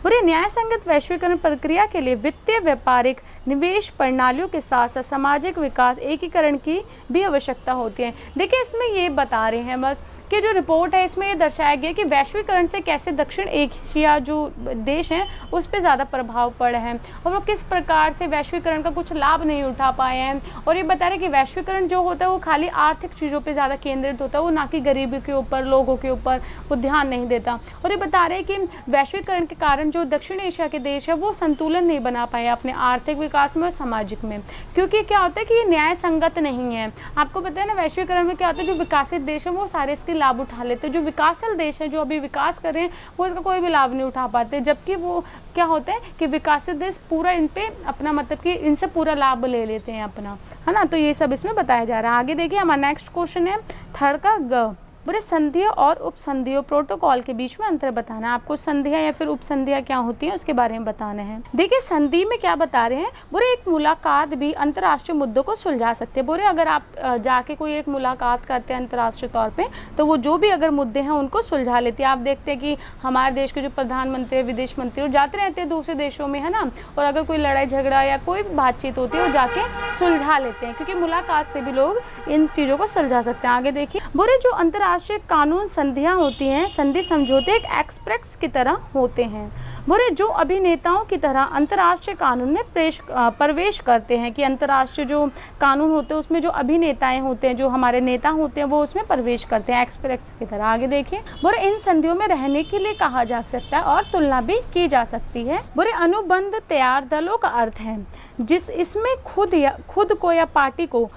और ये न्याय संगत वैश्वीकरण प्रक्रिया के लिए वित्तीय, व्यापारिक, निवेश प्रणालियों के साथ साथ सामाजिक विकास एकीकरण की भी आवश्यकता होती है। देखिए इसमें ये बता रहे हैं बस कि जो रिपोर्ट है इसमें ये दर्शाया गया कि वैश्वीकरण से कैसे दक्षिण एशिया जो देश हैं उस पर ज़्यादा प्रभाव पड़ा है, और वो किस प्रकार से वैश्वीकरण का कुछ लाभ नहीं उठा पाए हैं। और ये बता रहे कि वैश्वीकरण जो होता है वो खाली आर्थिक चीज़ों पे ज़्यादा केंद्रित होता है, वो ना कि गरीबी के ऊपर, लोगों के ऊपर वो ध्यान नहीं देता। और ये बता रहे कि वैश्वीकरण के कारण जो दक्षिण एशिया के देश है वो संतुलन नहीं बना पाए अपने आर्थिक विकास में और सामाजिक में, क्योंकि क्या होता है कि ये न्याय संगत नहीं है। आपको पता है ना वैश्वीकरण में क्या होता है, जो विकसित देश है वो सारे इसके लाभ उठा लेते हैं, जो विकासशील देश है जो अभी विकास कर रहे हैं वो इसका कोई भी लाभ नहीं उठा पाते, जबकि वो क्या होता है कि विकसित देश पूरा इन पे अपना मतलब कि इनसे पूरा लाभ ले लेते हैं अपना, है ना। तो ये सब इसमें बताया जा रहा है। आगे देखिए हमारा नेक्स्ट क्वेश्चन है 3rd का ग, बोले संधियों और उपसंधियों प्रोटोकॉल के बीच में अंतर बताना है। आपको संधियां या फिर उपसंधियां क्या होती हैं उसके बारे में बताना है। देखिए संधि में क्या बता रहे हैं, बोले एक मुलाकात भी अंतर्राष्ट्रीय मुद्दों को सुलझा सकते हैं। बोले अगर आप जाके कोई एक मुलाकात करते हैं अंतर्राष्ट्रीय तौर पे तो वो जो भी अगर मुद्दे हैं उनको सुलझा लेती है। आप देखते हैं कि हमारे देश के जो प्रधानमंत्री, विदेश मंत्री जाते रहते हैं दूसरे देशों में, है ना, और अगर कोई लड़ाई झगड़ा या कोई भी बातचीत होती है वो जाके सुलझा लेते हैं, क्योंकि मुलाकात से भी लोग इन चीज़ों को सुलझा सकते हैं। आगे देखिए बोले जो अंतर्राष्ट्रीय कानून संधियां होती हैं, संधि समझौते एक एक्सप्रेस की तरह होते हैं। बोले जो अभिनेताओं की तरह अंतर्राष्ट्रीय कानून में प्रवेश करते हैं, कि अंतर्राष्ट्रीय जो कानून होते हैं उसमें जो अभिनेताएं होते हैं, जो हमारे नेता होते हैं वो उसमें प्रवेश करते हैं एक्सप्रेस की तरह। आगे देखिए बोले इन संधियों में रहने के लिए कहा जा सकता है और तुलना भी की जा सकती है। बोले अनुबंध तैयार दलों का अर्थ है जिस इसमें खुद को या पार्टी को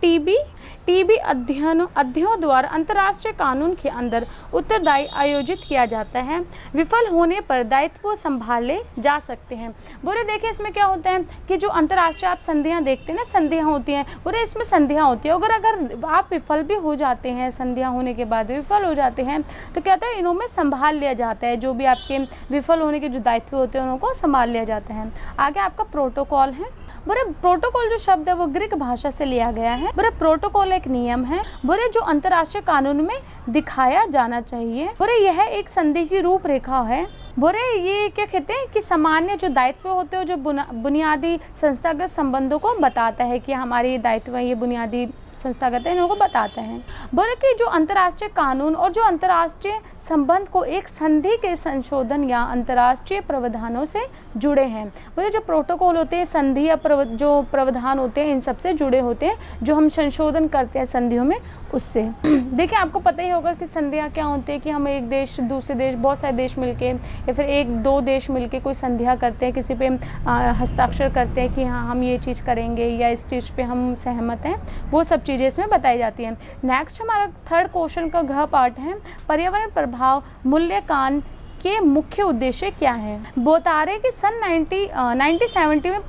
टीबी अध्ययनों द्वारा अंतर्राष्ट्रीय कानून के अंदर उत्तरदायी आयोजित किया जाता है। विफल होने पर दायित्व संभाले जा सकते हैं। बोले देखिए इसमें क्या होता है कि जो अंतर्राष्ट्रीय आप संधियां देखते हैं ना, संधियां होती हैं, बोले इसमें संधियां होती है, अगर आप विफल भी हो जाते हैं, संधियां होने के बाद विफल हो जाते हैं तो क्या होता है इन्हों में संभाल लिया जाता है, जो भी आपके विफल होने के जो दायित्व होते हैं उनको संभाल लिया जाता है। आगे आपका प्रोटोकॉल है। बोले प्रोटोकॉल जो शब्द है वो ग्रीक भाषा से लिया गया है। बोले प्रोटोकॉल एक नियम है, बोले जो अंतर्राष्ट्रीय कानून में दिखाया जाना चाहिए। बोले यह एक संधि की रूपरेखा है। बोले ये क्या कहते हैं कि सामान्य जो दायित्व होते हैं, जो बुनियादी संस्थागत संबंधों को बताता है कि हमारे ये दायित्व है, ये बुनियादी संस्थागत है, इनको बताते हैं। बोले कि जो अंतर्राष्ट्रीय कानून और जो अंतर्राष्ट्रीय संबंध को एक संधि के संशोधन या अंतर्राष्ट्रीय प्रावधानों से जुड़े हैं। बोले जो प्रोटोकॉल होते हैं, संधि या जो प्रावधान होते हैं, इन सब से जुड़े होते हैं, जो हम संशोधन करते हैं संधियों में उससे। देखिए आपको पता ही होगा कि संधियाँ क्या होती है, कि हम एक देश दूसरे देश, बहुत सारे देश मिलके या फिर 1-2 देश मिलके कोई संधियाँ करते हैं, किसी पे हस्ताक्षर करते हैं कि हाँ हम ये चीज़ करेंगे या इस चीज़ पे हम सहमत हैं, वो सब चीज़ें इसमें बताई जाती हैं। नेक्स्ट हमारा 3rd क्वेश्चन का घ पार्ट है पर्यावरण प्रभाव मूल्यांकन के मुख्य उद्देश्य क्या है। बोतारे के सन 1970 में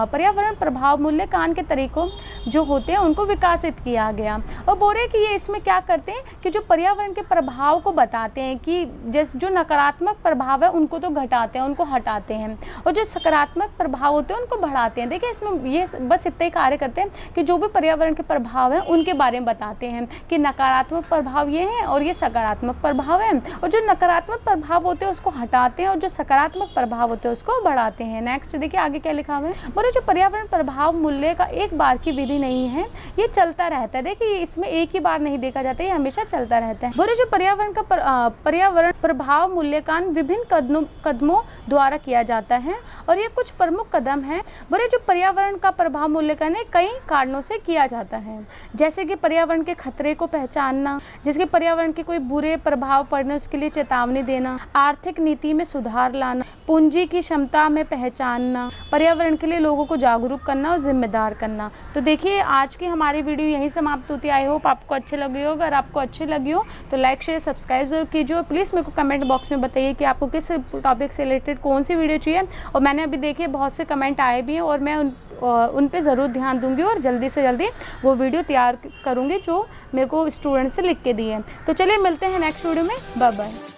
पर्यावरण प्रभाव मूल्यांकन के तरीकों जो होते हैं उनको विकसित किया गया। और बोल रहे कि ये इसमें क्या करते हैं कि जो पर्यावरण के प्रभाव को बताते हैं कि जैसे जो नकारात्मक प्रभाव है उनको तो घटाते हैं, उनको हटाते हैं, और जो सकारात्मक प्रभाव होते हैं उनको बढ़ाते हैं। देखिए इसमें ये बस इतना ही कार्य करते हैं कि जो भी पर्यावरण के प्रभाव हैं उनके बारे में बताते हैं कि नकारात्मक प्रभाव ये हैं और ये सकारात्मक प्रभाव है, और जो नकारात्मक प्रभाव होते हैं उसको हटाते हैं और जो सकारात्मक प्रभाव होते हैं उसको बढ़ाते हैं। नेक्स्ट देखिए आगे क्या लिखा हुआ है। बोले जो पर्यावरण प्रभाव मूल्य का एक बार की विधि नहीं है, ये चलता रहता है। देखिए इसमें एक ही बार नहीं देखा जाता, ये हमेशा चलता रहता है। बोले जो पर्यावरण प्रभाव मूल्यांकन विभिन्न कदमों द्वारा किया जाता है और ये कुछ प्रमुख कदम हैं। बोले जो पर्यावरण का प्रभाव मूल्यांकन कई कारणों से किया जाता है, जैसे कि पर्यावरण के खतरे को पहचानना, जैसे कि पर्यावरण के कोई बुरे प्रभाव पड़ने उसके लिए चेतावनी देना, आर्थिक नीति में सुधार लाना, पूंजी की क्षमता में पहचानना, पर्यावरण के लिए लोगों को जागरूक करना और जिम्मेदार करना। तो देखिए आज की हमारी वीडियो यहीं समाप्त होती है। आई होप आपको अच्छे लगे हो। अगर आपको अच्छी लगी हो तो लाइक शेयर सब्सक्राइब जरूर कीजिए और प्लीज़ मेरे को कमेंट बॉक्स में बताइए कि आपको किस टॉपिक से रिलेटेड कौन सी वीडियो चाहिए। और मैंने अभी देखिए बहुत से कमेंट आए भी हैं और मैं उन पे ज़रूर ध्यान दूंगी और जल्दी से जल्दी वो वीडियो तैयार करूँगी जो मेरे को स्टूडेंट से लिख के दी है। तो चलिए मिलते हैं नेक्स्ट वीडियो में। Bye bye.